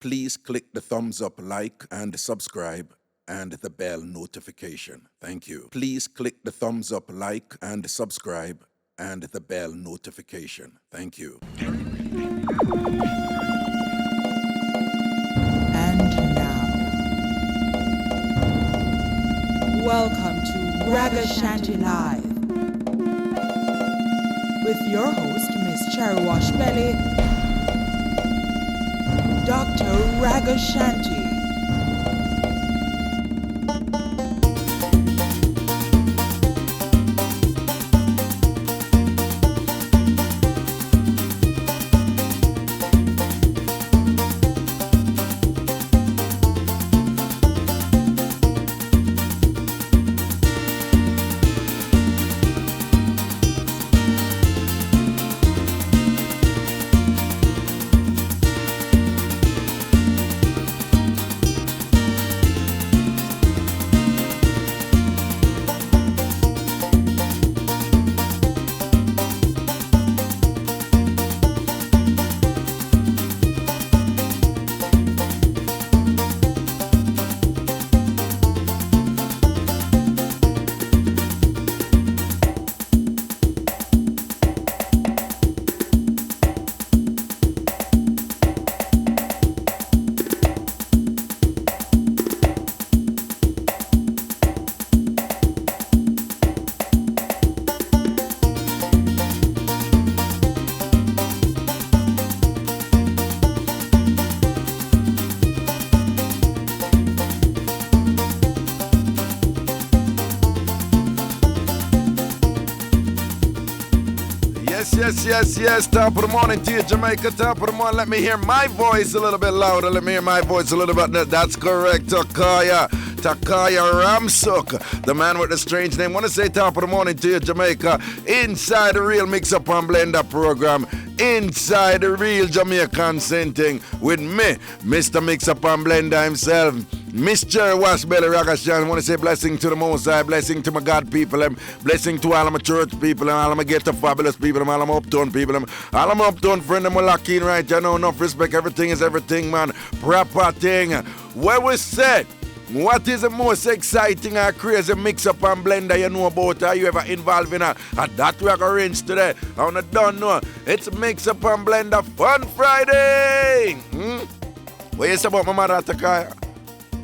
Please click the thumbs up, like, and subscribe, and the bell notification. Thank you. Please click the thumbs up, like, and subscribe, and the bell notification. Thank you. And now, welcome to Ragashanti Live with your host, Miss Cherry Washbelly, Dr. Ragashanti. Yes, top of the morning to you, Jamaica, top of the morning. Let me hear my voice a little bit louder. Let me hear my voice a little bit. That's correct, Takaya Ramsuk, the man with the strange name. Want to say top of the morning to you, Jamaica, inside the real Mixup An Blenda program, inside the real Jamaican scenting with me, Mr. Mixup An Blenda himself, Mr. Washbelly Ragashanti. I want to say blessing to the Most High, blessing to my God people, blessing to all of my church people, and all of my ghetto fabulous people, and all of my uptown people, all of my uptown friend, and my lock in right, you know, enough respect, everything is everything, man, proper thing. Where we said, what is the most exciting and crazy mix-up and blender you know about? Are you ever involved in a that we are going to rinse today? I don't know. It's Mix-Up and Blender Fun Friday! What you say about my mother, Takaya?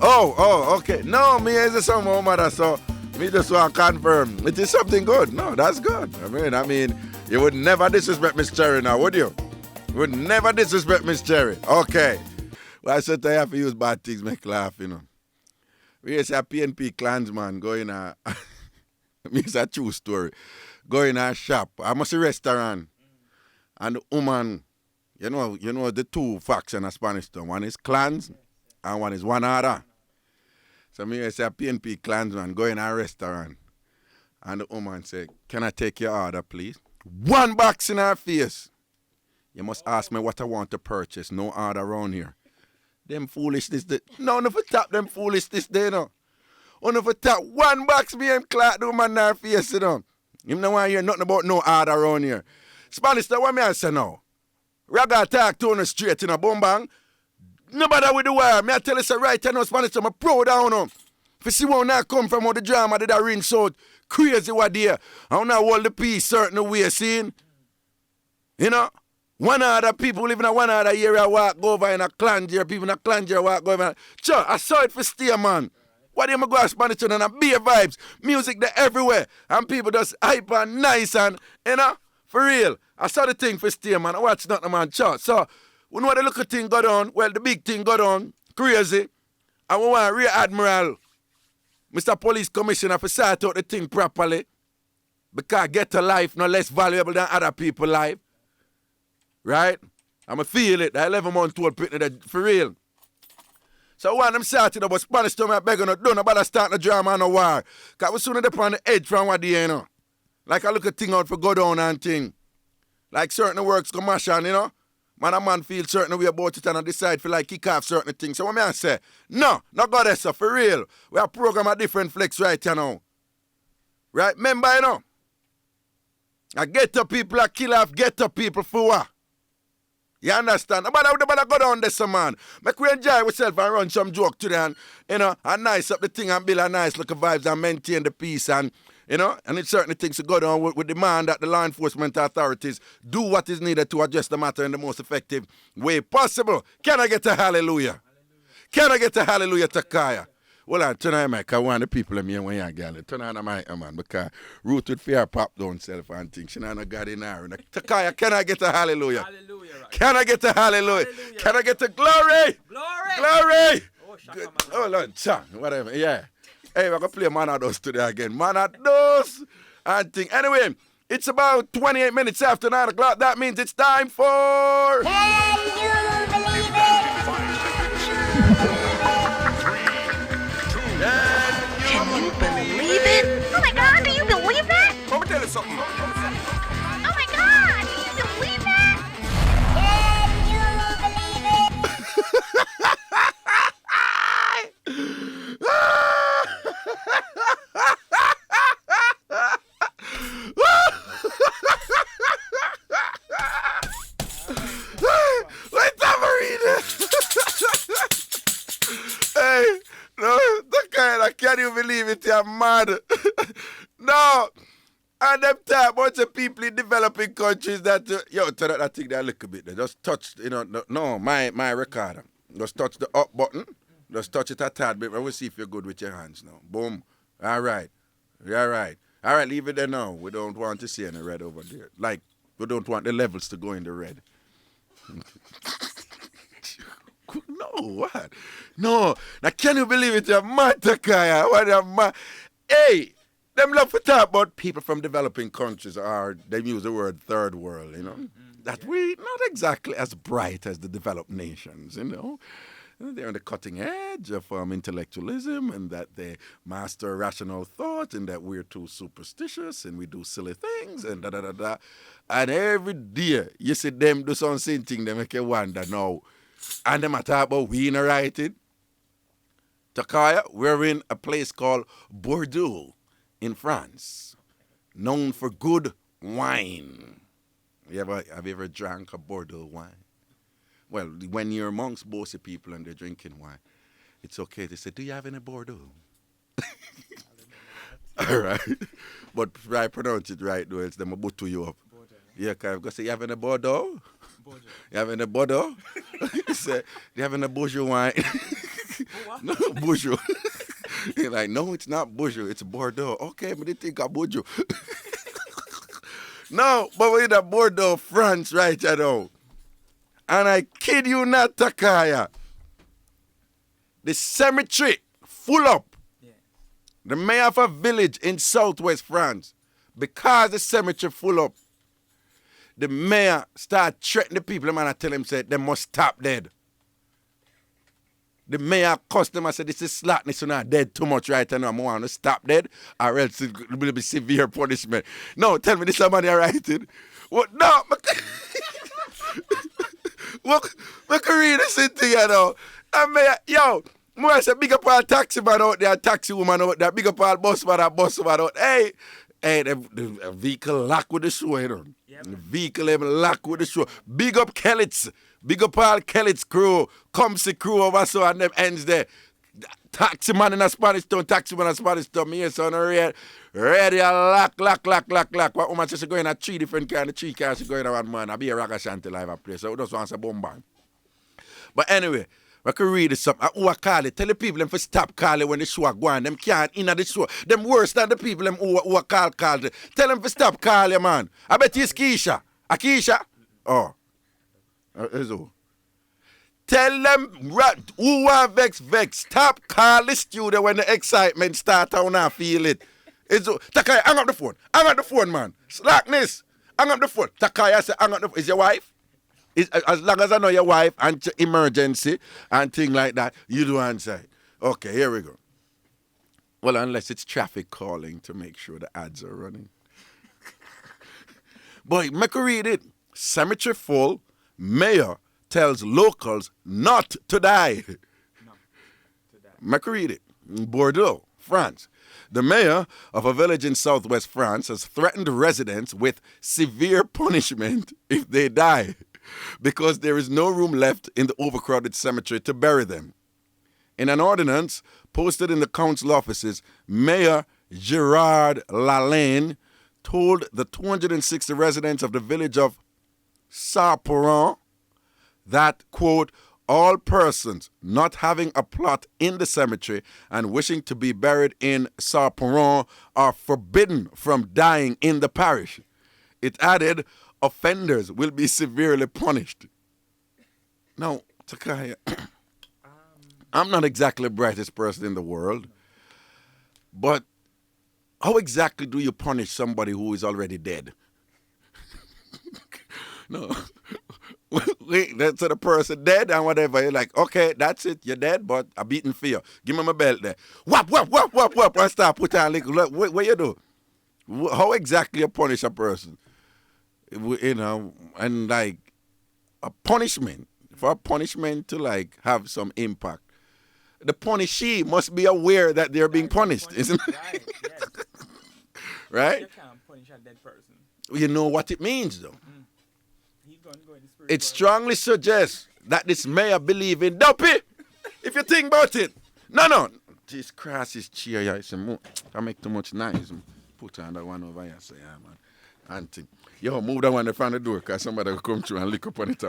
Oh, okay. No, me is some my mother, so me just want to confirm. It is something good. No, that's good. I mean, you would never disrespect Miss Cherry now, would you? You would never disrespect Miss Cherry. Okay. Well, I said I have to use bad things make laugh, you know. We say a PNP clansman going a it's a true story. Going a shop. I must a restaurant. And the woman, you know the two factions in Spanish town. One is clans and one is one other. So me say a PNP clansman going a restaurant. And the woman say, "Can I take your order, please?" One box in her face. You must ask me what I want to purchase. No order around here. Them foolishness, no, no for tap them foolishness there, no. Only for tap one box me and clock the woman in her face, you know. You don't want to hear nothing about no order around here. Spanish, that's what me I say now. Raga talk to on straight in a boom bang. Nobody with the wire. Me I tell you, say right now, Spanish, I'm proud of you. If you see where I come from, how the drama did I rinse out, crazy what there. I don't know hold the peace certain way, seeing. You know? One other people living in one other area walk over in a Clangier, people in a Clangier walk over. Sure, I saw it for stay, man. What do you go to Spanish and a beer vibes, music there everywhere, and people just hype and nice and, you know, for real. I saw the thing for stay, man. I watch nothing, man. Sure. So, we know the little thing got on, well, the big thing got on, crazy, and we want Rear Admiral, Mr. Police Commissioner, to sort out the thing properly, because get a life no less valuable than other people's life. Right? I'ma feel it. That 11-month-old pitney that for real. So when them started about Spanish to me, I beg you, don't nobody start the drama and no war. Cause we soon up on the edge from what they, you know. Like I look a thing out for go down and thing. Like certain works come mash on, you know. Man a man feel certain way about it and I decide for like kick off certain things. So what me I say? No, not God so for real. We have program a different flex right here now. Right? Remember, you know. I get the people, I kill off, get the people for what? You understand? Nobody go down there, some man. Make we enjoy ourselves and run some joke today and, and nice up the thing and build a nice little vibes and maintain the peace and, and it's certain things to go down with demand that the law enforcement authorities do what is needed to address the matter in the most effective way possible. Can I get a hallelujah? Can I get a hallelujah, Takaya? Well, on tonight, Mike, I want the people in here when you're girl. Turn on the mic, man, because Ruth with fear pop down self and things. She not got in her. Takaya, can I get a hallelujah? Hallelujah, right. Can I get a hallelujah? Hallelujah. Can I get a glory? Glory! Glory! Oh, Good. Oh, Lord, whatever, yeah. Hey, we're going to play Man of Those today again. Man of Those and thing. Anyway, it's about 28 minutes after 9 o'clock. That means it's time for... Can you believe it? Can you believe it? Oh my God, do you believe that? Let me tell you something. Oh my God, do you believe that? Can you believe it? Wait, Tambourine. Hey, no, the kind of, can you believe it? You're mad. No. And them type bunch of people in developing countries that, turn that thing there a little bit. They just touch, my recorder. Just touch the up button. Just touch it a tad bit. We'll see if you're good with your hands now. Boom. All right. All right. All right, leave it there now. We don't want to see any red over there. Like, we don't want the levels to go in the red. No, what? No. Now, can you believe it? You're mad, Takaya. What you're mad? Hey, them love to talk about people from developing countries, or they use the word third world, that we not exactly as bright as the developed nations, They're on the cutting edge of intellectualism, and that they master rational thought, and that we're too superstitious and we do silly things and da-da-da-da. And every day you see them do something, they make you wonder now. And them talk about we in writing. Takaya, we're in a place called Bordeaux in France, known for good wine. Have you ever drank a Bordeaux wine? Well, when you're amongst bossy people and they're drinking wine, it's okay to say, do you have any Bordeaux? All right. But if I pronounce it right, though, it's them a butt to you up. Bordeaux. Yeah, because I'm going to say, you have any Bordeaux? Bordeaux. You have any Bordeaux? You say, do you have any Bourgeois wine? No, Bourgeois. You're like, no, it's not Bourgeois, it's Bordeaux. Okay, but they think I'm Bourgeois. No, but we're in the Bordeaux, France, right, And I kid you not, Takaya. The cemetery full up. Yeah. The mayor of a village in southwest France, because the cemetery full up, the mayor start threatening the people. The man I tell him, say, they must stop dead. The mayor cussed them and said, this is slackness, you're not dead too much right now. I want to stop dead, or else it will be severe punishment. No, tell me this somebody writing. What? No. Look, I can read this thing, And I say, big up all taxi man out there, taxi woman out there, big up all bus man out there. Hey, the vehicle lock with the show, Yep. The vehicle even lock with the show. Big up Kellits. Big up all Kellits crew. Comsy crew over so and them ends there. Taxi man in a Spanish town, me here, son, ready, lock. What woman says she going at 3 different cars, the 3 cars she going at one man. I be a Ragashanti live up place, so we just want to bomb bang. But anyway, I can read this up. Who I call it? Tell the people them to stop calling when the show go on. Them can't in the show. Them worse than the people them who I call. Tell them to stop calling, man. I bet it's Keisha. Keisha? Oh. Who? Tell them who want vex. Stop calling the studio when the excitement start. I want to feel it. Takaya, hang up the phone. Hang up the phone, man. Slackness. Hang up the phone. Takaya say, hang up the phone. Is your wife? As long as I know your wife and emergency and thing like that, you do answer it. Okay, here we go. Well, unless it's traffic calling to make sure the ads are running. Boy, make her read it. Cemetery full. Mayor tells locals not to die. Make her read it. Bordeaux, France. The mayor of a village in southwest France has threatened residents with severe punishment if they die. because there is no room left in the overcrowded cemetery to bury them. In an ordinance posted in the council offices, Mayor Gerard Lalane told the 260 residents of the village of Sarporon that, quote, all persons not having a plot in the cemetery and wishing to be buried in Sarporon are forbidden from dying in the parish. It added, offenders will be severely punished. Now, Takaya, I'm not exactly the brightest person in the world, but how exactly do you punish somebody who is already dead? No. That's the person dead and whatever. You're like, okay, that's it. You're dead, but I'm beating for you. Give me my belt there. Whap, whap, whap, whap, whap. I start putting on liquor. What you do? How exactly you punish a person? You know, and like a punishment, for a punishment to like have some impact, the punishee must be aware that they're being punished, isn't it? Right, yes. Right? You can't punish a dead person. You know what it means, though. He's going to go in the spirit. It strongly suggests that this mayor believe in dopey. If you think about it. No. This Christ is cheer, yeah. I make too much noise. Put on that one over here, say, yeah, man. Auntie. Yo, move that one in front of the door, because somebody will come through and lick up on it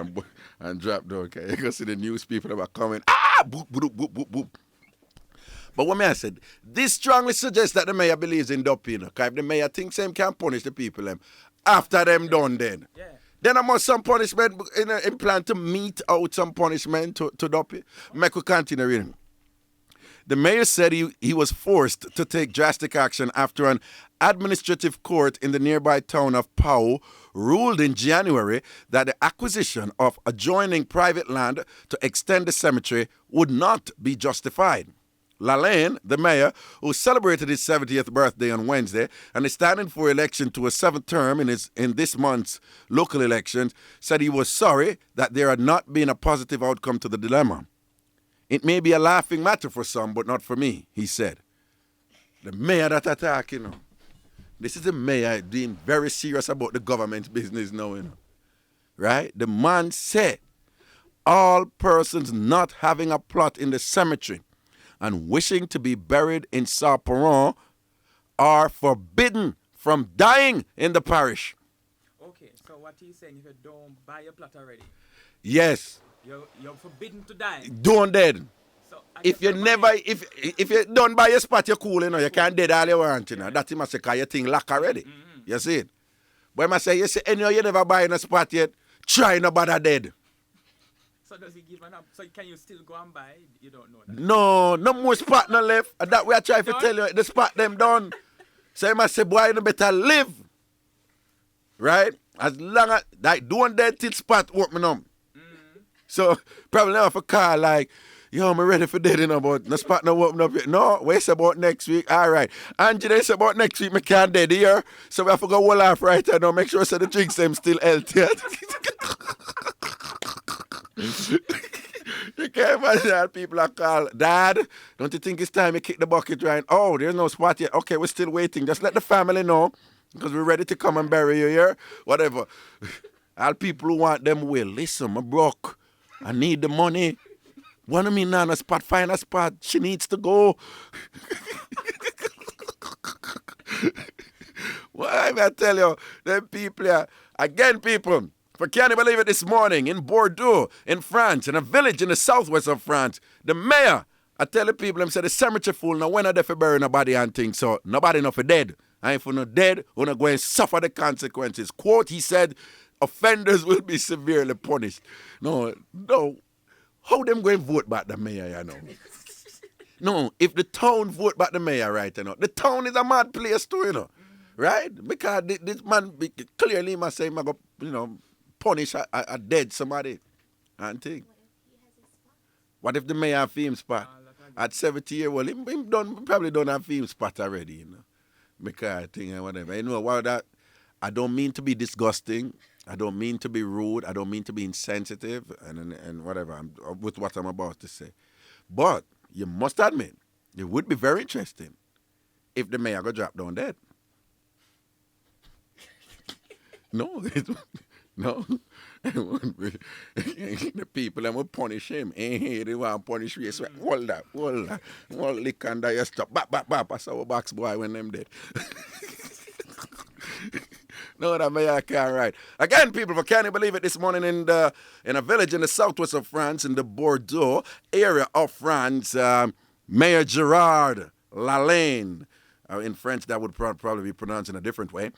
and drop down, okay? You can see the news people that are coming. Boop, boop, boop, boop, boop. But what I said, this strongly suggests that the mayor believes in dopey, you know? Because if the mayor thinks him can punish the people after them done then. Yeah. Then I must some punishment in plan to mete out some punishment to dopey. Make we continue reading. The mayor said he was forced to take drastic action after an administrative court in the nearby town of Pau ruled in January that the acquisition of adjoining private land to extend the cemetery would not be justified. Lalane, the mayor, who celebrated his 70th birthday on Wednesday and is standing for election to a seventh term in this month's local elections, said he was sorry that there had not been a positive outcome to the dilemma. It may be a laughing matter for some, but not for me, he said. The mayor that attack, you know. This is the mayor being very serious about the government business now, you know. Right? The man said, all persons not having a plot in the cemetery and wishing to be buried in Sarporon are forbidden from dying in the parish. Okay, so what he's saying, if you don't buy a plot already, Yes, you're forbidden to die. don't dead. So If you never, if you don't buy your spot, you're cool, you know. You can't dead all you want, you know. That's him say, because your thing lock already. You see it? But I say, you say, anyhow, you never buy in a spot yet, try no bother dead. So does he give an up? So can you still go and buy? You don't know that. No more spot no left. And that way I try to tell you, the spot them done. So I must say, boy, you better live. Right? As long as, like, don't dead till spot work me now. So, probably now if I call, like, yo, I'm ready for dead, you know, but the spot not open up yet. No, wait about next week. All right. Angie, they say about next week, me can't dead here. So we have to go well off right now. Make sure so the drinks them still healthy. You can't imagine that people are called, Dad, don't you think it's time you kick the bucket right? Oh, there's no spot yet. Okay, we're still waiting. Just let the family know, because we're ready to come and bury you here. Whatever. All people who want them will. Listen, I'm broke. I need the money. One of me now, a spot, find a spot. She needs to go. Why I tell you, them people here, again, people, for can't you believe it, this morning in Bordeaux, in France, in a village in the southwest of France, the mayor, I tell the people, them say the cemetery full, now when are they for bury nobody and things, so nobody not for dead. And if you're not dead, we're not going to suffer the consequences. Quote, he said, offenders will be severely punished. No. How them going to vote back the mayor, you know? No, if the town vote back the mayor, right, you know, the town is a mad place too, you know, right? Because this man clearly must say, you know, punish a dead somebody and thing. What if the mayor have fame spot? At 70 years old, him probably don't have fame spot already, you know. Because thing and whatever. You know what that I don't mean to be disgusting. I don't mean to be rude. I don't mean to be insensitive and whatever with what I'm about to say. But you must admit, it would be very interesting if the mayor got dropped down dead. No. The people them will punish him. Hey, they want to punish you. So, hold that. Lick under your stop. Bap. That's our box boy when them dead. No, that may I can't right. Again, people, if I can't believe it, this morning in a village in the southwest of France, in the Bordeaux area of France, Mayor Gerard Lalaine, in French that would probably be pronounced in a different way,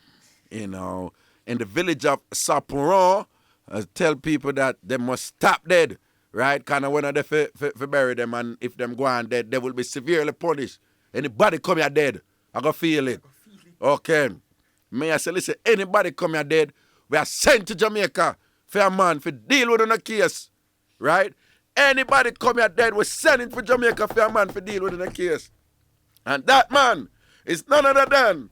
in the village of Sapuron, tell people that they must stop dead, right? Kind of when they bury them, and if them go on dead, they will be severely punished. Anybody come here dead, I go feel it. Okay. May I say, listen, anybody come here dead, we are sent to Jamaica for a man for deal with on a case, right? Anybody come here dead, we're sending for Jamaica for a man for deal with on a case. And that man is none other than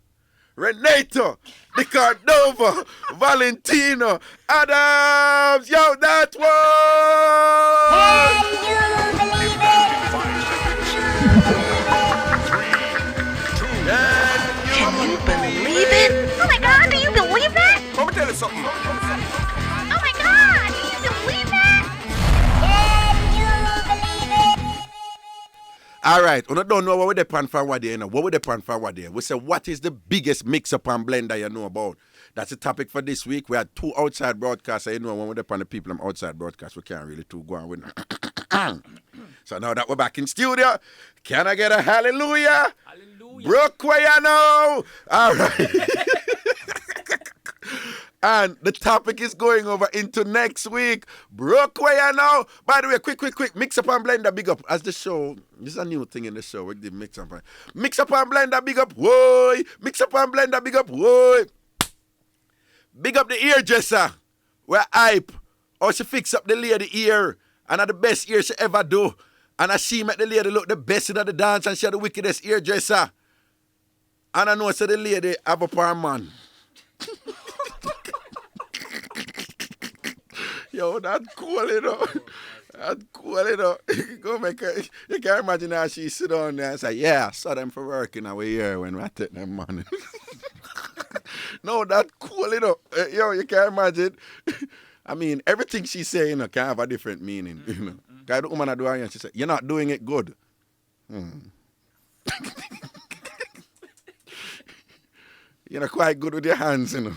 Renato, the Cordova, Valentino, Adams. Yo, that Can you believe it? Oh my God, do you believe that? Let me tell you something. Oh my God, do you believe that? All right, we don't know what we depend for what day, you know. What we depend for what day. We say, what is the biggest mix-up and blender you know about? That's the topic for this week. We had 2 outside broadcasts. You know, when we depend on the people from outside broadcasts, we can't really go on with them. So now that we're back in studio, can I get a hallelujah? Hallelujah. Brooke, where you know? All right. And the topic is going over into next week. Brooke, where you know? By the way, quick. Mix up and blender, big up. As the show, this is a new thing in the show. We did mix up and blender, big up. Whoa. Mix up and blender, big up. Whoa. Big up the hairdresser. We're hype. Or she fix up the lady ear. And the best ear she ever do. And she make the lady look the best in the dance, and she had the wickedest hairdresser. And I know so the lady have up her man. Yo, that's cool, you know. That's cool, you know. Go make her, you can imagine how she sit down there and say, yeah, I saw them for working our year when we take them money. No, that's cool, you know. Yo, you can imagine. I mean, everything she say, you know, can have a different meaning, you know. Because the woman I do her, and she said, you're not doing it good. You're not quite good with your hands, you know.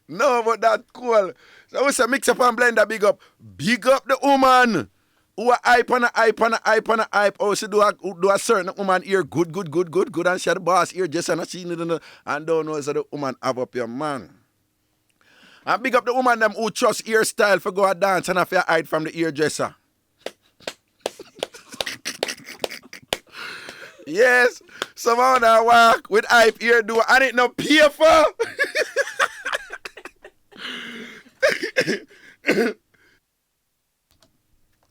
No, but that's cool. So we say mix up and blender, big up. Big up the woman who are hype and a hype. Oh, she do a certain woman ear good. And she had the boss ear just and she and don't know so the woman have up your man. And big up the woman them who trust ear style for go a dance and have to hide from the hairdresser. Yes, someone that walk with hype ear do and it no pay for.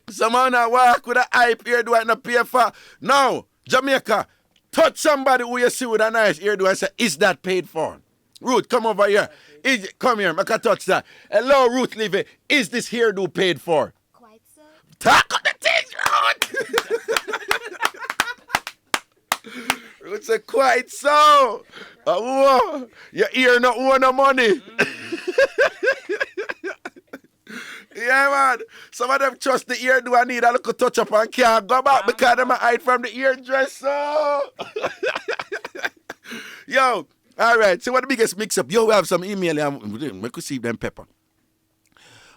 Someone that walk with a hype ear do it no pay for. Now, Jamaica, touch somebody who you see with a nice ear do and say, is that paid for? Ruth, come over here. Come here, make a touch that. Hello, Ruth Levy. Is this hairdo paid for? Quite so. Talk on the things, Ruth. Ruth said, quite so. Whoa. Your ear not owe no money. Yeah, man. Some of them trust the ear do I need a little touch up and can't go back because them hide from the hairdresser. Yo. All right, so what the biggest mix-up? Yo, we have some email. We could see them Peppa.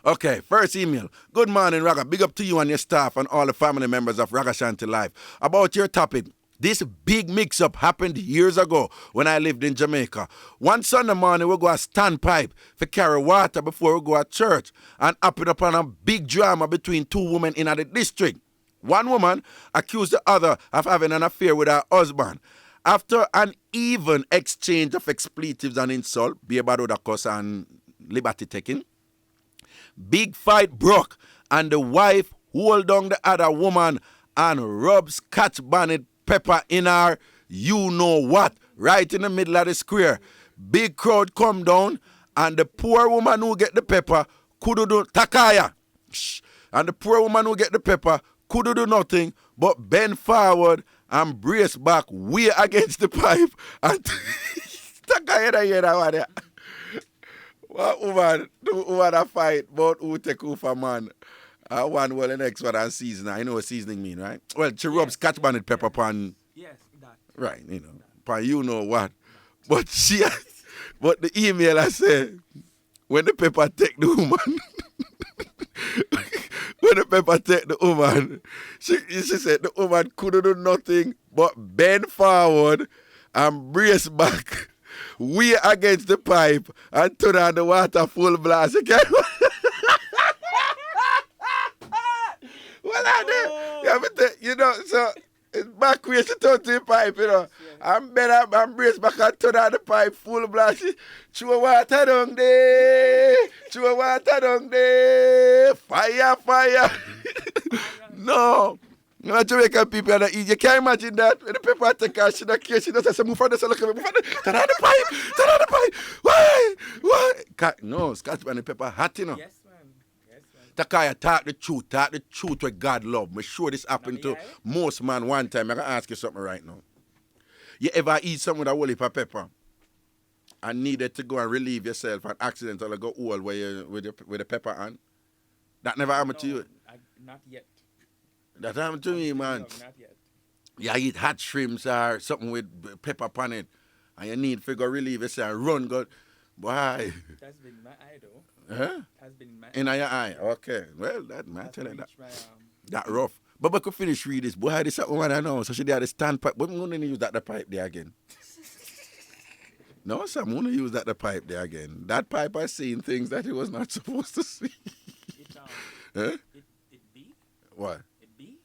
Okay, first email. Good morning, Raga. Big up to you and your staff and all the family members of Ragashanti Live. About your topic, this big mix-up happened years ago when I lived in Jamaica. One Sunday morning, we go a standpipe for carry water before we go to church and happened upon a big drama between 2 women in the district. One woman accused the other of having an affair with her husband. After an even exchange of expletives and insult, be about the course and liberty taking, big fight broke and the wife hold on the other woman and rub Scotch bonnet pepper in her you know what right in the middle of the square. Big crowd come down and the poor woman who get the pepper could do takaya. And the poor woman who get the pepper could do nothing but bend forward and brace back way against the pipe and takaya. What woman? Two woman a fight, both who take who for man. One well the next one and season. I know what seasoning mean, right? Well, she rubs Scotch bonnet pepper pan. Yes, that. Right, you know. Pan you know what. But but the email I said, when the pepper take the woman, when the pepper take the woman, she said the woman couldn't do nothing but bend forward and brace back, we against the pipe and turn on the water full blast. Okay? Well, I did. You know, so it's back where she turn to the pipe, you know. I'm better, I'm brace back and turn on the pipe full blast. Chew water down there. Chew water down there. Fire, fire. No. No, Jamaican people are not easy. You can't imagine that. When the pepper take her, she don't care. She doesn't say, move on, so look at me, move on. Turn on the pipe. Turn on the pipe. Why? Why? No, Scotch and the pepper hot, you know. Yes, man. Yes, man. Takaya, talk the truth where God love. Me sure this happened to most man one time. I'm going to ask you something right now. You ever eat something with a whole heap of pepper and needed to go and relieve yourself and accidentally go all where you with the pepper on? That never happened to you? Not yet. That happened to me, man. No, not yet. You eat hot shrimps or something with pepper on it and you need to go relieve yourself and run, go. Why? That's been in my eye, though. Huh? Has been in my In your eye. Okay. Well, that man, tell you that. My, That rough. But we could finish read this. Boy, this woman I know. So she did the standpipe. But I'm going to use that pipe there again. No, sir, I'm going to use that pipe there again. That pipe I seen things that it was not supposed to see. Huh? It be? What? It be?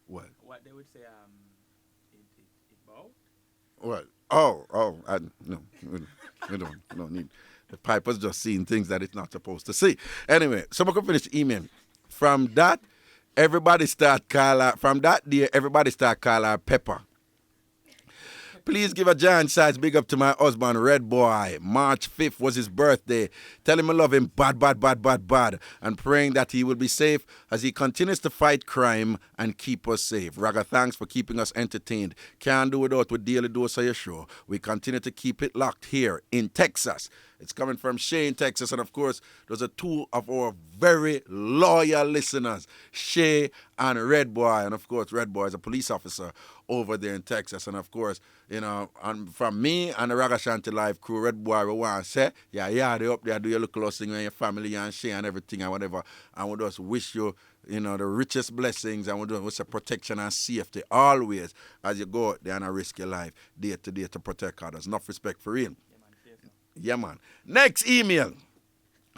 What? What they would say, it bow? What? No. We don't need. The pipe was just seeing things that it's not supposed to see. Anyway, someone can finish the email. From that, everybody start call her. From that day, everybody start call her Peppa. Please give a giant size big up to my husband, Red Boy. March 5th was his birthday. Tell him I love him bad, and praying that he will be safe as he continues to fight crime and keep us safe. Raga, thanks for keeping us entertained. Can't do without with daily dose of your show. We continue to keep it locked here in Texas. It's coming from Shay in Texas, and of course, those are two of our very loyal listeners, Shay and Red Boy. And of course, Red Boy is a police officer over there in Texas. And of course, you know, and from me and the Ragashanti Live crew, Red Boy, we want to say, yeah, they up there, do your little thing with your family and Shay and everything and whatever. And we just wish you, you know, the richest blessings, and we do wish protection and safety always as you go out there and risk your life day to day to protect others. Enough respect for real. Yeah, man. Next email.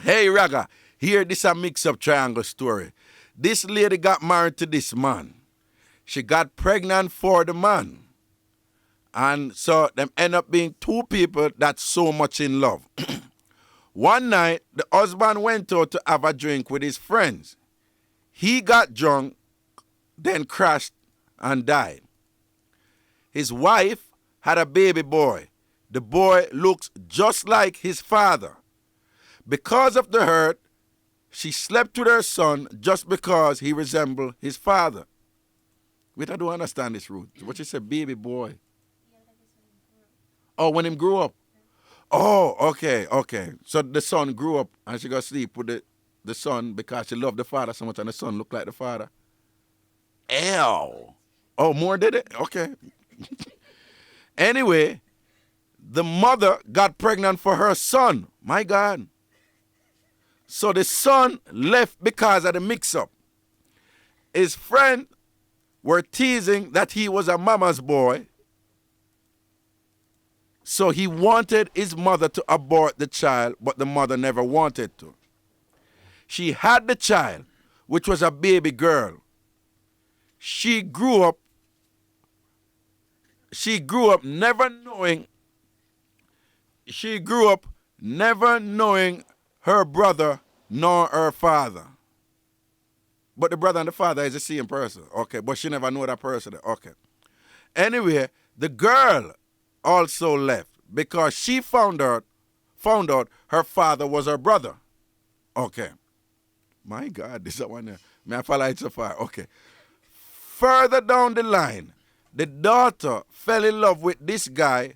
Hey, Raga, here this a mix-up triangle story. This lady got married to this man. She got pregnant for the man. And so them end up being two people that's so much in love. One night, the husband went out to have a drink with his friends. He got drunk, then crashed and died. His wife had a baby boy. The boy looks just like his father. Because of the hurt, she slept with her son just because he resembled his father. Wait, I don't understand this, Ruth. What you said, baby boy? Oh, when him grew up? Oh, okay. So the son grew up and she got sleep with the son because she loved the father so much and the son looked like the father. Ew. Oh, more did it? Okay. Anyway, the mother got pregnant for her son. My God. So the son left because of the mix-up. His friend were teasing that he was a mama's boy. So he wanted his mother to abort the child, but the mother never wanted to. She had the child, which was a baby girl. She grew up never knowing her brother nor her father. But the brother and the father is the same person. Okay, but she never knew that person. Okay. Anyway, the girl also left because she found out her father was her brother. Okay. My God, this is one there. May I follow it so far? Okay. Further down the line, the daughter fell in love with this guy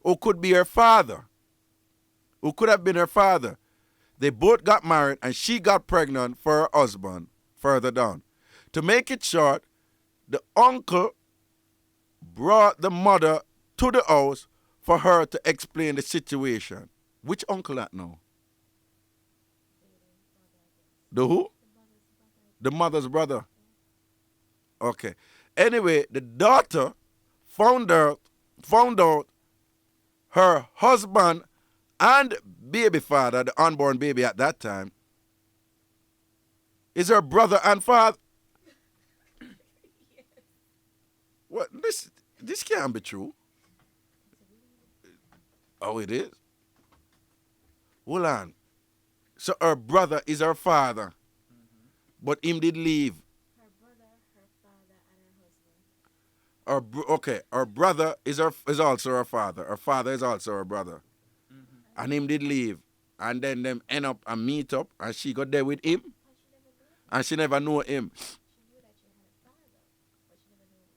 who could be her father. who could have been her father. They both got married and she got pregnant for her husband further down. To make it short, the uncle brought the mother to the house for her to explain the situation. Which uncle that now? The who? The mother's brother. Okay. Anyway, the daughter found out her husband and baby father, the unborn baby at that time, is her brother and father. What? This can't be true. Oh, it is? Hold on. So her brother is her father, but him did leave. Her brother, her father, and her husband. Her brother is also her father. Her father is also her brother. And him did leave. And then them end up and meet up, and she got there with him. And she never knew him. She knew that she had a father, but she never knew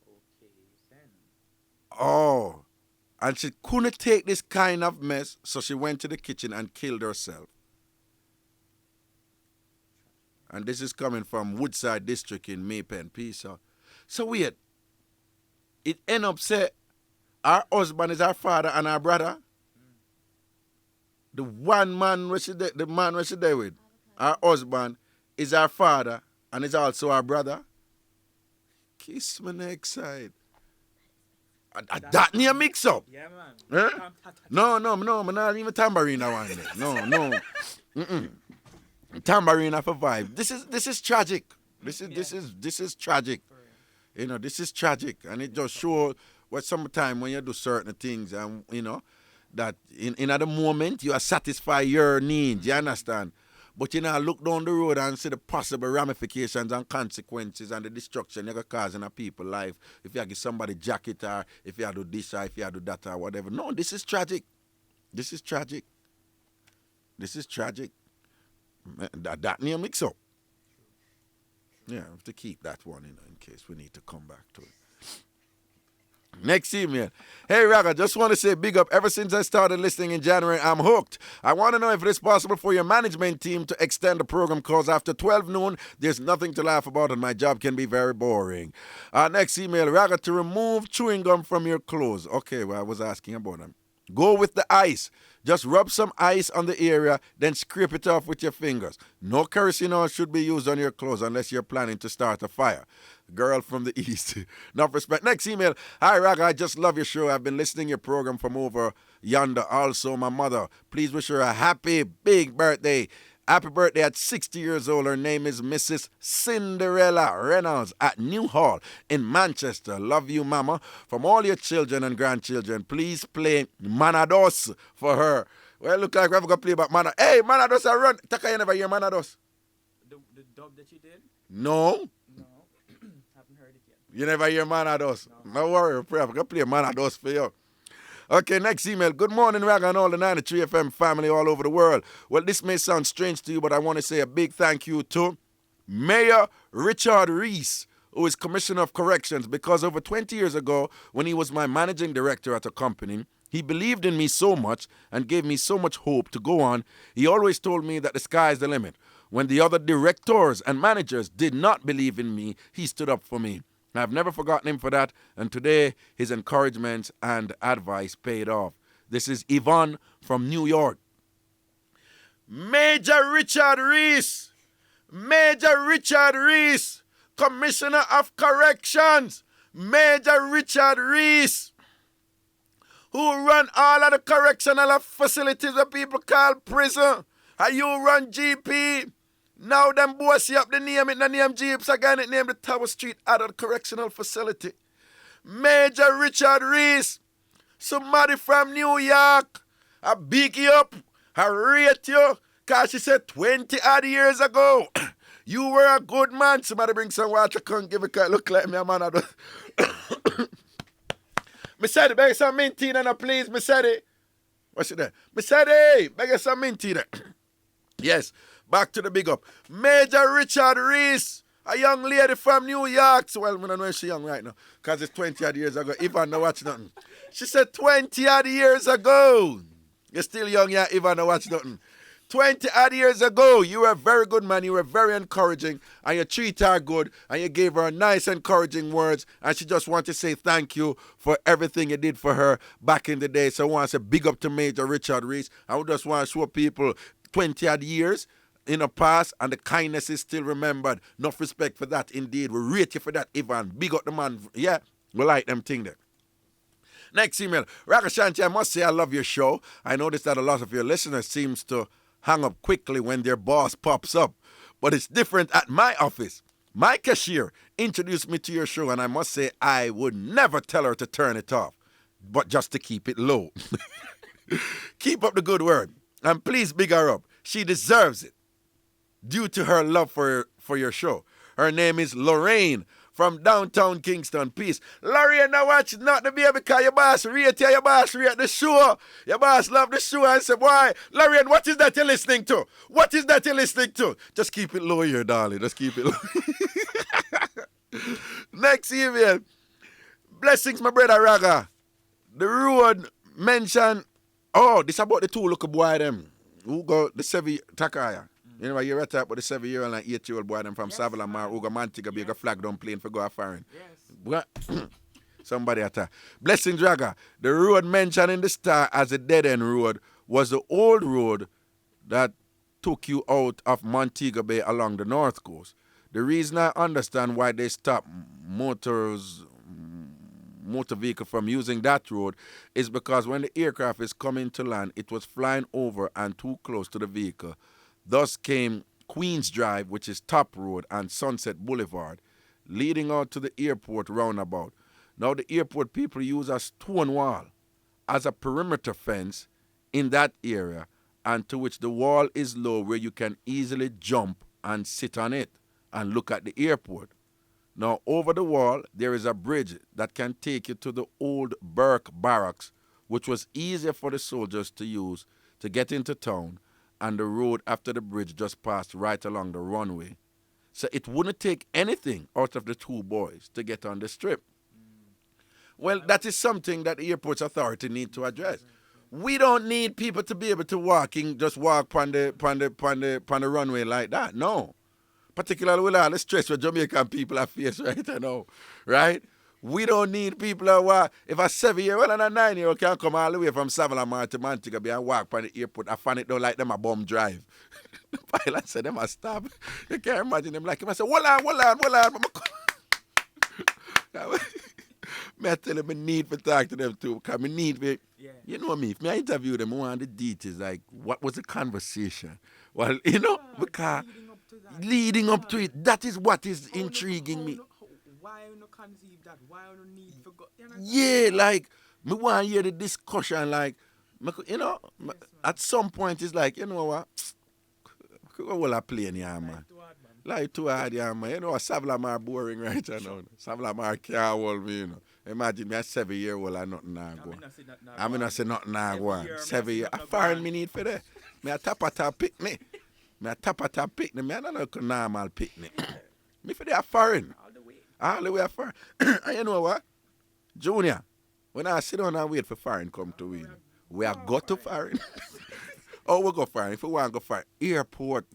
who he was. Okay, then. Oh. And she couldn't take this kind of mess, so she went to the kitchen and killed herself. And this is coming from Woodside District in Maypen, Pisa. So wait. It end up say our husband is our father and our brother. The one man the man where she there with, our husband is our father and is also our brother. Kiss my next side. That near mix up. Yeah, man. Eh? No, not even Tambourine I want it. No. Tambourine have a vibe. This is tragic. This is tragic. You know, this is tragic, and it just shows what sometimes when you do certain things, and you know that in at the moment you are satisfy your needs. You understand? But you know, look down the road and see the possible ramifications and consequences and the destruction you're going to cause in a people's life. If you give somebody jacket or if you do this or if you do that or whatever. No, this is tragic. This is tragic. This is tragic. That near mix up. Yeah, I have to keep that one in case we need to come back to it. Next email. Hey, Raga, just want to say big up. Ever since I started listening in January, I'm hooked. I want to know if it is possible for your management team to extend the program because after 12 noon, there's nothing to laugh about and my job can be very boring. Next email. Raga, to remove chewing gum from your clothes. Okay, well, I was asking about them. Go with the ice. Just rub some ice on the area, then scrape it off with your fingers. No kerosene oil should be used on your clothes unless you're planning to start a fire. Girl from the East. Enough respect. Next email. Hi, Raga. I just love your show. I've been listening to your program from over yonder. Also, my mother. Please wish her a happy, big birthday. Happy birthday at 60 years old. Her name is Mrs. Cinderella Reynolds at New Hall in Manchester. Love you, Mama. From all your children and grandchildren, please play Manados for her. Well, look like we're going to play about Manados. Hey, Manados, I run. Taka, you never hear Manados? The dub that you did? No. Haven't heard it yet. You never hear Manados? No worry, I'm going to play Manados for you. Okay, next email. Good morning, Raga, and all the 93 FM family all over the world. Well, this may sound strange to you, but I want to say a big thank you to Mayor Richard Reese, who is Commissioner of Corrections, because over 20 years ago, when he was my managing director at a company, he believed in me so much and gave me so much hope to go on. He always told me that the sky is the limit. When the other directors and managers did not believe in me, he stood up for me. I've never forgotten him for that, and today his encouragement and advice paid off. This is Yvonne from New York. Major Richard Reese, Commissioner of Corrections, Major Richard Reese, who run all of the correctional facilities that people call prison, and you run GP. Now them boys see up the name, it the name Jeeps again, it named the Tower Street Adult Correctional Facility. Major Richard Reese, somebody from New York, I big you up, I rate you, cause she said 20 odd years ago, you were a good man. Somebody bring some water, come give it, look like me a man. Me said it, beg some minty in please, me said it. What's it there? Me said it, beg some minty there. Yes. Back to the big up. Major Richard Reese, a young lady from New York. So, well, I don't know if she's young right now, because it's 20 odd years ago. If I don't watch nothing. She said 20 odd years ago. You're still young, yeah, Ivan, don't watch nothing. 20 odd years ago, you were a very good man, you were very encouraging, and you treat her good, and you gave her nice, encouraging words, and she just wants to say thank you for everything you did for her back in the day. So I want to say big up to Major Richard Reese. I would just want to show people 20 odd years in the past, and the kindness is still remembered. Enough respect for that, indeed. We rate you for that, Ivan. Big up the man. Yeah, we like them thing there. Next email. Ragashanti, I must say I love your show. I noticed that a lot of your listeners seems to hang up quickly when their boss pops up. But it's different at my office. My cashier introduced me to your show, and I must say I would never tell her to turn it off, but just to keep it low. Keep up the good work, and please big her up. She deserves it due to her love for your show. Her name is Lorraine from downtown Kingston. Peace. Lorraine, now watch not the baby because your boss rate you, your boss rate the show. Your boss love the show and say, why? Lorraine, what is that you're listening to? What is that you're listening to? Just keep it low here, darling. Just keep it low. Next email. Blessings, my brother Raga. The road mentioned, oh, this about the two little boy them who go the 7 Takaya. You know, you're right about the 7-year-old and 8-year-old boy them from Savalamar who go Mantiga be a flag down plane for go a foreign. Yes. Somebody attack. Blessing Draga. The road mentioned in the star as a dead-end road was the old road that took you out of Montego Bay along the north coast. The reason I understand why they stopped motor vehicle from using that road is because when the aircraft is coming to land, it was flying over and too close to the vehicle. Thus came Queens Drive, which is Top Road, and Sunset Boulevard, leading out to the airport roundabout. Now the airport people use a stone wall as a perimeter fence in that area, and to which the wall is low where you can easily jump and sit on it and look at the airport. Now over the wall, there is a bridge that can take you to the old Burke Barracks, which was easier for the soldiers to use to get into town, and the road after the bridge just passed right along the runway. So it wouldn't take anything out of the two boys to get on the strip. Well, that is something that the airport's authority need to address. We don't need people to be able to just walk on the runway like that. No. Particularly with all the stress where Jamaican people are faced right now. Right? We don't need people who walk. If a 7-year-old and a 9-year-old can come all the way from Savalamar to Montego Bay and walk on the airport, I find it don't like them a bum drive. The pilot said them a stop. You can't imagine them like him. I said, hold on. I tell them I need to talk to them too. Because I need to, you know me, if I interview them, I want the details, like what was the conversation? Well, you know, because leading up to it, that is what is intriguing me. Why you not conceive that? Why you not need to go? Yeah, like, me want to hear the discussion, like, you know, at some point it's like, you know what, what I play in here, man? Like too hard, yeah, man. You know, Savalamar boring right now. Savalamar can't hold me, you know. Imagine me a 7-year-old and nothing now go. I mean, I say nothing now go on. 7 years. I foreign me need for that. Me a tap picnic. Me a tap picnic. Me a not a normal picnic. Me for that foreign. All the way a foreign. And you know what? Junior, when I sit down and wait for foreign come to win, we are go to foreign. Oh, we go foreign. If we want to go foreign, airport.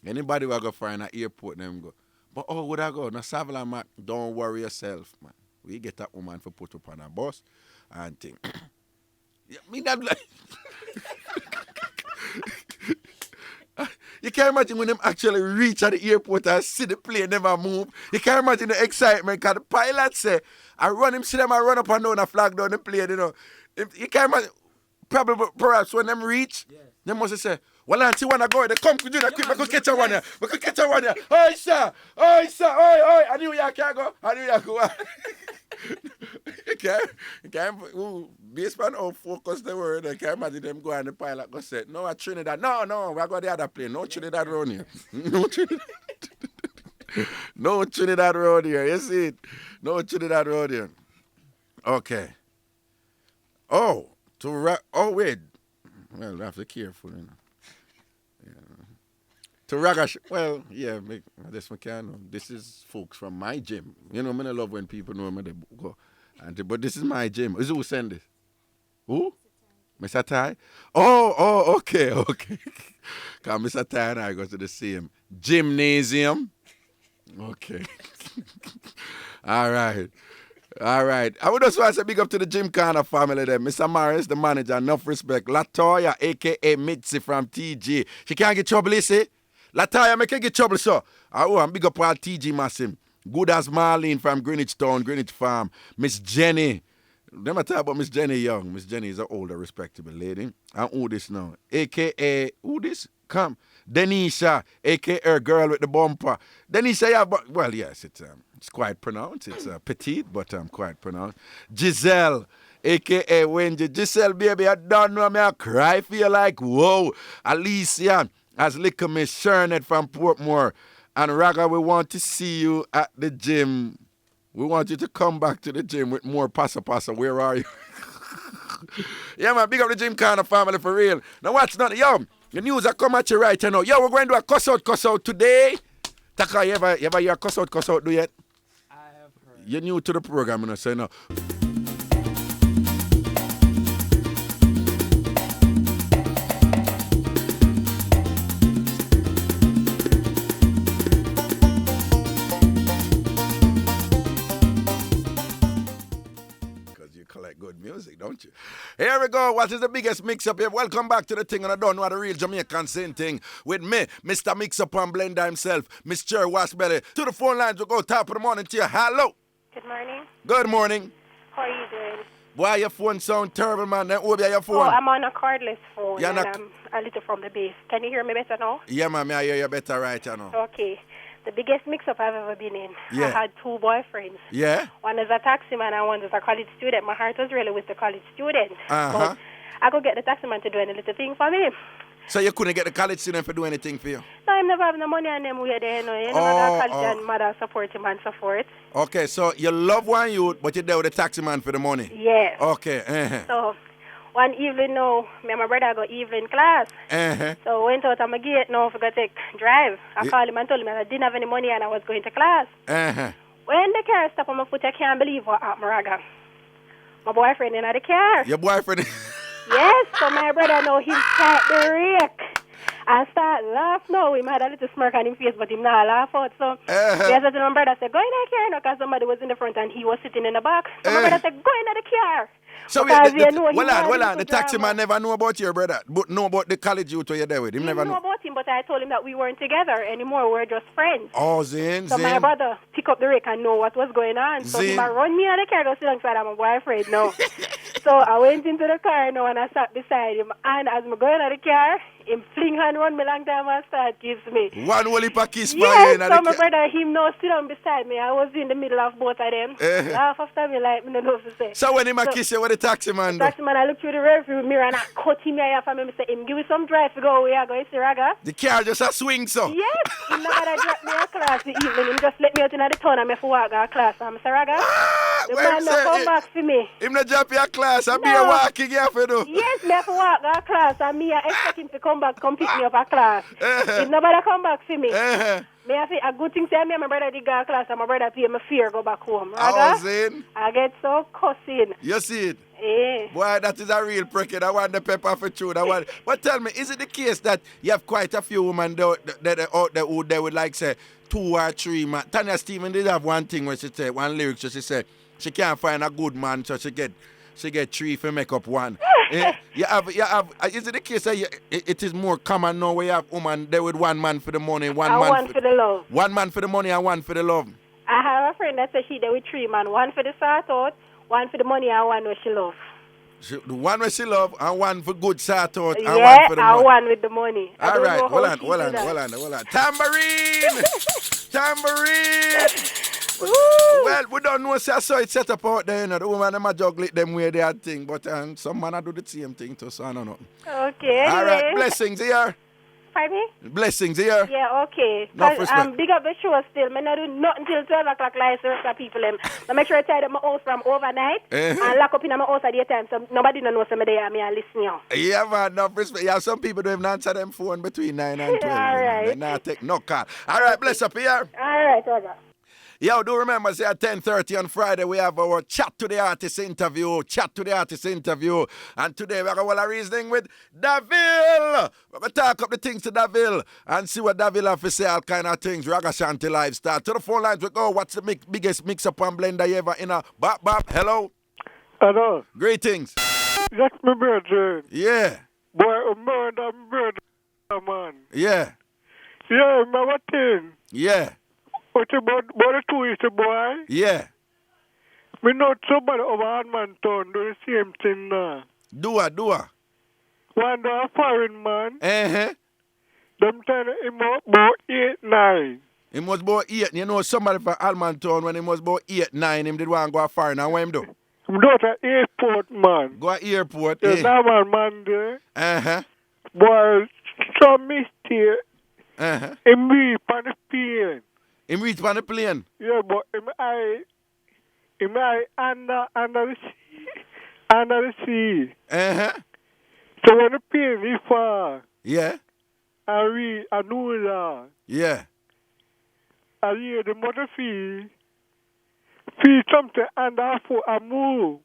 Anybody will go foreign at airport, them go. But oh, would I go? Now, Savalamar, don't worry yourself, man. We get that woman for put up on a bus and think. Yeah, me that like. You can't imagine when them actually reach at the airport and see the plane never move. You can't imagine the excitement because the pilot say, I run him, see them, I run up and down and flag down the plane, you know. You can't imagine, perhaps when them reach, they must say, well, auntie wanna go, they come to do that quick, we could catch a one here. We could catch a one here. Oi, sir, oi, I knew you can't go. You can't, based on how focused they were, I can't imagine them go and the pilot go say, no, at Trinidad. No, we're going the other plane. No Trinidad around here. No Trinidad around here. You see it? No Trinidad around here. Okay. Oh, wait. Well, I have to be careful, you know. To Ragashanti, this is folks from my gym. You know, I love when people know me, they go. But this is my gym. Who send this? Who? Mr. Ty? Oh, okay. Because Mr. Ty and I go to the same gymnasium. Okay. All right. I would just want to say big up to the Gym Corner family there. Mr. Morris, the manager, enough respect. Latoya, a.k.a. Mitzi from TG. She can't get trouble, you see? Latoya, make her get trouble, so. I'm big up all TG Massim. Good as Marlene from Greenwich Town, Greenwich Farm. Miss Jenny. Let me talk about Miss Jenny Young. Miss Jenny is an older, respectable lady. And who this now? A.k.a. who this? Come. Denisha, a.k.a. her girl with the bumper. Denisha, yeah, but, well, yes, it's quite pronounced. It's petite, but quite pronounced. Giselle, a.k.a. Wendy. Giselle, baby, I don't know me. I cry for you like, whoa. Alicia, as Liquor Miss Shernet from Portmore. And Raga, we want to see you at the gym. We want you to come back to the gym with more passa. Where are you? Yeah, man, big up the Gym Corner family for real. Now watch nothing. Yo, the news are come at you right now. Yo, we're going to do a cuss out today. Taka, you ever hear cuss out do yet? I have heard. You're new to the program, you know, so no. Collect good music, don't you? Here we go. What is the biggest mix-up here? Welcome back to the thing, and I don't know the real Jamaican same thing with me, Mr. Mixup An Blenda himself, Miss Cherry Washbelly. To the phone lines, we'll go top of the morning to you. Hello. Good morning. Good morning. How are you doing? Why your phone sound terrible, man? Then over your phone. Oh, I'm on a cordless phone, You're and not... I'm a little from the base. Can you hear me better now? Yeah, man, I hear you better right now. Okay. The biggest mix-up I've ever been in. Yeah. I had two boyfriends. Yeah? One is a taxi man and one is a college student. My heart was really with the college student. Uh-huh. But I could get the taxi man to do any little thing for me. So you couldn't get the college student for do anything for you? No, I never have no money on them way there, you know. You never got college and mother support him and so forth. Okay, so you love one youth, but you're there with the taxi man for the money? Yes. Okay, uh-huh. So, one evening now, me and my brother go evening class. Uh-huh. So, went out on my gate now for go take drive. I called him and told him that I didn't have any money and I was going to class. Uh-huh. When the car stopped on my foot, I can't believe what happened, Raga. My boyfriend in the car. Your boyfriend? Yes, so my brother now, he start the rake. I start laugh now. He had a little smirk on his face, but he not laugh out. So, yes, my brother said, go in the car, because somebody was in the front and he was sitting in the back. So my brother said, go in the car. So the taxi man never knew about your brother, but know about the college youth you're there with. Him never know know about him, but I told him that we weren't together anymore. We were just friends. Oh, Zin. So my brother pick up the rake and know what was going on. So he run me out of the car, go sit alongside of my boyfriend now. So I went into the car now and I sat beside him. And as I'm going out of the car, him fling hand run me long time and start kiss me. One whole heap of kiss yes, so my brother, him now sit down beside me. I was in the middle of both of them. Laugh after me like, me don't know what to say. So when him a kiss you, what the taxi man do? The taxi man, I look through the rearview mirror and I cut him here for me. I say, him give me some drive to go where I go. You see, Raga? The car just a swing, so? Yes. He never drop me a class the evening. He just let me out in the town and I have to walk out class. I'm say, Raga? The man not come back for me. Him not drop your class and be a walking here for do? Yes, me have to walk out class and me I expect him to come back, come pick me up at class. If nobody come back for me. Me have a good thing say me and my brother did go to class and my brother pay me fear go back home. I get so cussing. You see it? Yeah. Boy, that is a real prick. I want the Peppa for true. But tell me, is it the case that you have quite a few women that out there who they would like say 2 or 3 man? Tanya Steven did have one thing where she said, one lyric, so she said she can't find a good man, so she get 3 for make up one. You have. Is it the case that it is more common now where you have women there with 1 man for the money, one for the love. 1 man for the money and 1 for the love? I have a friend that says she there with 3 man, 1 for the sort out, 1 for the money and 1 where she love. The 1 where she love and 1 for good sort out and 1 for the money. And 1 with the money. All right, hold on. Tambourine! Tambourine! Well, we don't know so it's set up out there, you know. The woman them a juggle it them way they had thing, but some man do the same thing too, so I don't know. Okay. All right, blessings here. Pardon me? Blessings here. Yeah, okay. Big up the show still. I don't do nothing until 12 o'clock like the rest of people. I make sure I tie up my house from overnight and lock up in my house at the time so nobody knows me there and me and listen now. Yeah, man, enough respect. Yeah, some people don't even answer them phone between 9 and 12. All right. They not take no call. All right, bless up here. All right, okay. Yo, do remember, say at 10:30 on Friday, we have our Chat to the Artist interview. And today, we're going to reasoning with Davil. We're going to talk up the things to Davil and see what Davil have to say, all kind of things. Ragashanti lifestyle. To the phone lines we go. What's the biggest mix-up on blender you ever in a... Bop, hello? Hello. Greetings. That's my brother. Yeah. Boy, murder, man. Yeah. Yeah, man, what thing? Yeah. What about the twist, boy? Yeah. We know somebody over Edmonton do the same thing now. Do a. One a foreign man, Uh-huh. them tell him about 8-9. He must about 8. You know somebody from Almontown when he must about 8-9, him did want to go foreign. And what him do? Him go to airport, man. Go to airport. Yeah, Eh. that man there. Uh-huh. Boy, some mistake. Uh-huh. Him reap on the plane. Him reach on the plane. Yeah, but him eye under the sea. Uh-huh. So when the plane is far, Yeah. I know that. Yeah. I hear the motor feel something under foot and move.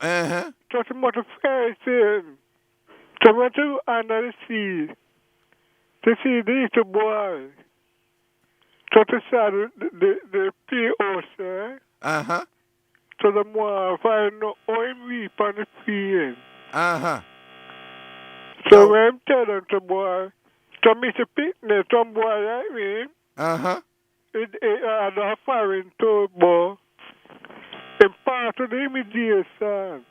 Uh-huh. So the motor facing. So when you under the sea, to see the little boy. So to see the PO, Uh-huh. so the more find no oil reap on the field. Uh-huh. So when I'm telling the boy, to miss a picnic, some boy like me, Uh-huh. it had a foreign told boy, in part of the immediate son.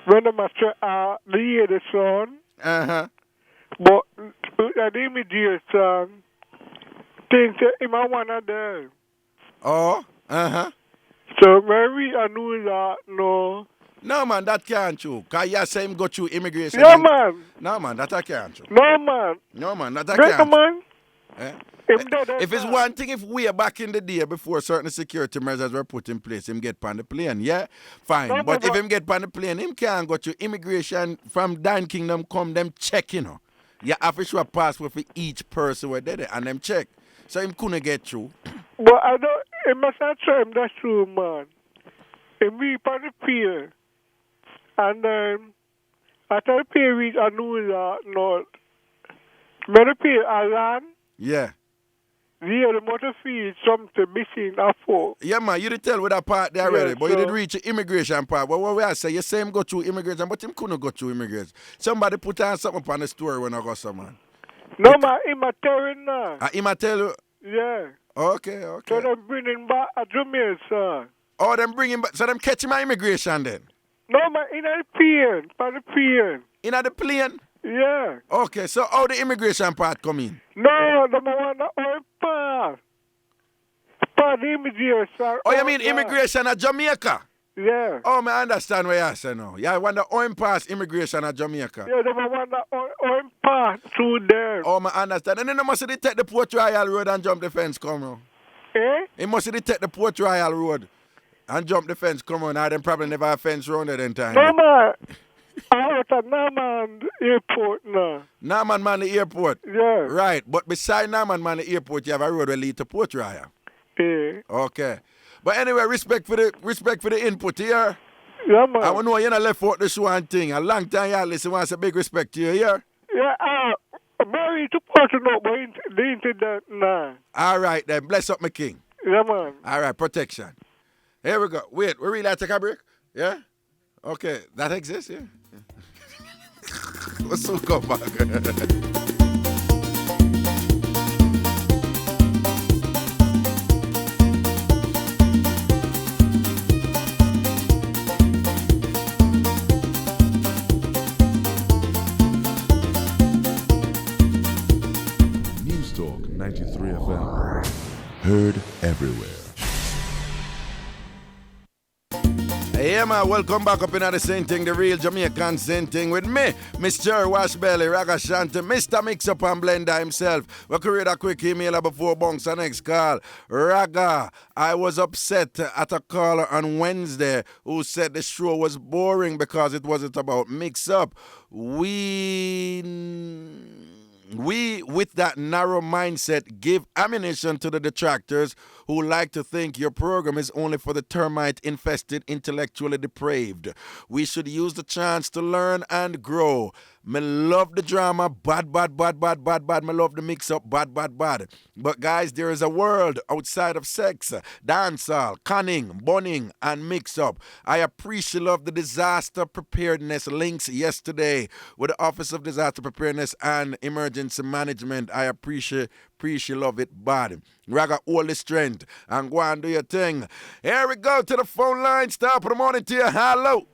When I'm at the hear the son, Uh-huh. but at the immediate son, think that him a one of them. Oh. Uh-huh. So maybe I knew that, no. No, man, that can't true. Because you say him go through immigration. Yeah, man. No, man, that I can't true. No, man. No, man, that I Break can't. man. Eh? Him dead If it's man. one thing, if we are back in the day before certain security measures were put in place, him get on the plane, yeah? Fine. No, but but- if him get on the plane, him can't go to immigration from Dine Kingdom come, them check, you know. You have to show a passport for each person where they there and them check. So him couldn't get through. But I don't, it must not show him that's true, man. Him reap on the pier. And after the pier reach, I knew that, no. When the pier I land, Yeah. the motor field something missing a foot. Yeah, man, you did tell with that part there already, Yeah, but you did so- reach the immigration part. But what we are saying, you say him go through immigration, but him couldn't go through immigration. Somebody put on something upon the story when I go some man. No, man, him a telling now. Him I tell you, Yeah. okay. So they bring him back a Jamaica. Oh, them bring him back, so them catch him at immigration then? No, man, in the pier, by the pier. In the plane? Yeah. Okay, so how the immigration part come in? No, the one that oil pass. Pass the immigration. Oh, you mean immigration at Jamaica? Yeah. Oh, I understand what you're saying now. You want the oil pass immigration at Jamaica? Yeah, the one that oil pass through there. Oh, I understand. And then they must have take the Port Royal Road and jump the fence come on. Eh? He must have take the Port Royal Road and jump the fence come on. Now them probably never have fence round there then time. No, man. Out at Naman Airport now. Naman man the airport. Yeah. Right, but beside Naman man the airport, you have a road that lead to Port Royal. Yeah. Okay. But anyway, respect for the input here. Yeah, man. I want to know you not left out the show and thing. A long time you listen, wants a big respect to you here. Yeah, I'm very supporting up the internet now. All right then, bless up my king. Yeah, man. All right, protection. Here we go. Wait, we really take a break? Yeah? Okay, that exists, yeah? We'll soon come back. News Talk 93 FM. Heard everywhere. Yeah, man, welcome back up in the same thing, the real Jamaican same thing with me, Mr. Washbelly, Ragashanti, Mr. Mixup and Blenda himself. We could read a quick email before Bunks and next call. Raga, I was upset at a caller on Wednesday who said the show was boring because it wasn't about Mixup. we, with that narrow mindset, give ammunition to the detractors who like to think your program is only for the termite-infested, intellectually depraved. We should use the chance to learn and grow. Me love the drama, bad. Me love the mix-up, bad. But guys, there is a world outside of sex, dancehall, conning, bunning, and mix-up. I appreciate love the disaster preparedness links yesterday with the Office of Disaster Preparedness and Emergency Management. I appreciate love it bad. Raga, all the strength and go and do your thing. Here we go to the phone line. Stop for the morning to you. Hello.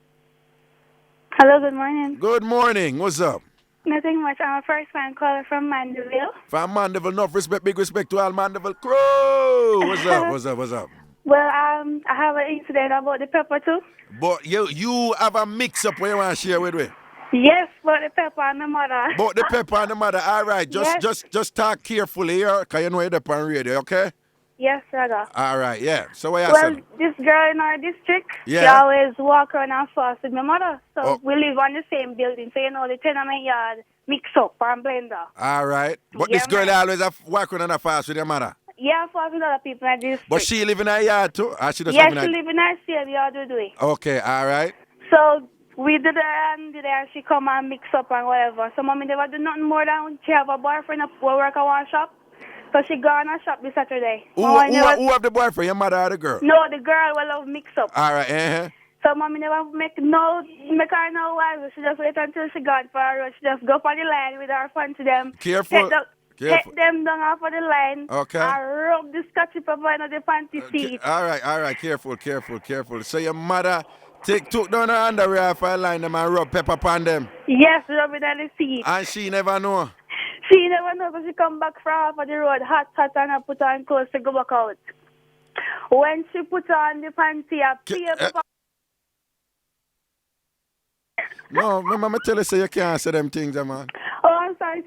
Hello, good morning. Good morning. What's up? Nothing much. I'm a first time caller from Mandeville. From Mandeville, enough respect, big respect to all Mandeville crew. What's up? Well, I have an incident about the pepper too. But you have a mix-up where you want to share with me? Yes, about the pepper and the mother. About the pepper and the mother. All right, just talk carefully here, because you know you're up on radio, okay? Yes, Raga. All right, yeah. So what you Well, saying? this girl in our district, she Yeah. always walk around and fuss with my mother. So Oh. we live on the same building. So, you know, the tenement yard mix up and blender. All right. But Yeah, this girl man. always walk around and fast with your mother. Yeah, fuss with other people in the district. But she live in her yard too? Or she just Yeah, live she in her... live in our same yard we do it. Okay, all right. So we did her and she come and mix up and whatever. So mommy never do nothing more than she have a boyfriend who work at one shop. So she go on a shop this Saturday. Who have the boyfriend, your mother or the girl? No, the girl will love mix up. All right, So mommy never make her no wife. She just wait until she gone for her road. She just go for the line with her phone to them. Careful. Take them down off of the line. Okay. And rub the scotchy pepper into the panty seat. All right. Careful. So your mother took down her underwear off her line them and rub pepper upon them. Yes, rub it on the seat. And she never know. She never knows, so she come back from off of the road, hot, and I put on clothes to go back out. When she put on the panty, I paper. No, remember tell you say you can't say them things, man. Oh, I'm sorry.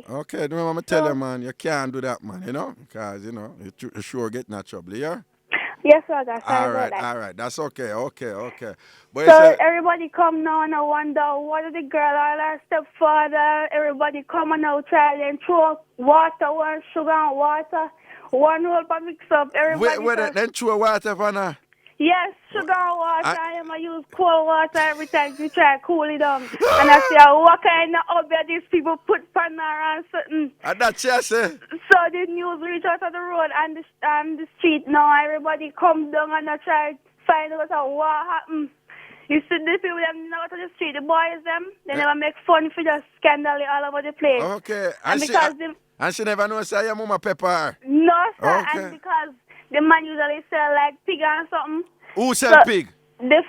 Okay, remember tell you, man, you can't do that, man, you know? Because, you know, you sure get in trouble, yeah? Yes, sir, that's all right. That's okay. But so everybody come now and I wonder what is the girl or her stepfather, everybody come and now try and throw water, one sugar and water, one whole for mix up. Everybody then throw water for her? Yes, sugar and water. I am use cold water every time to try to cool it down. And I say, what kind of obeah these people put pan and something. And that's just So the news reach out of the road and the street now. Everybody come down and I try to find out what happened. You see the people them out of the street, the boys them, they never make fun for just scandal all over the place. Okay. And she never knows say your mama pepper. No, sir. Okay. And because the man usually sell like pig and something. Who sell pig? The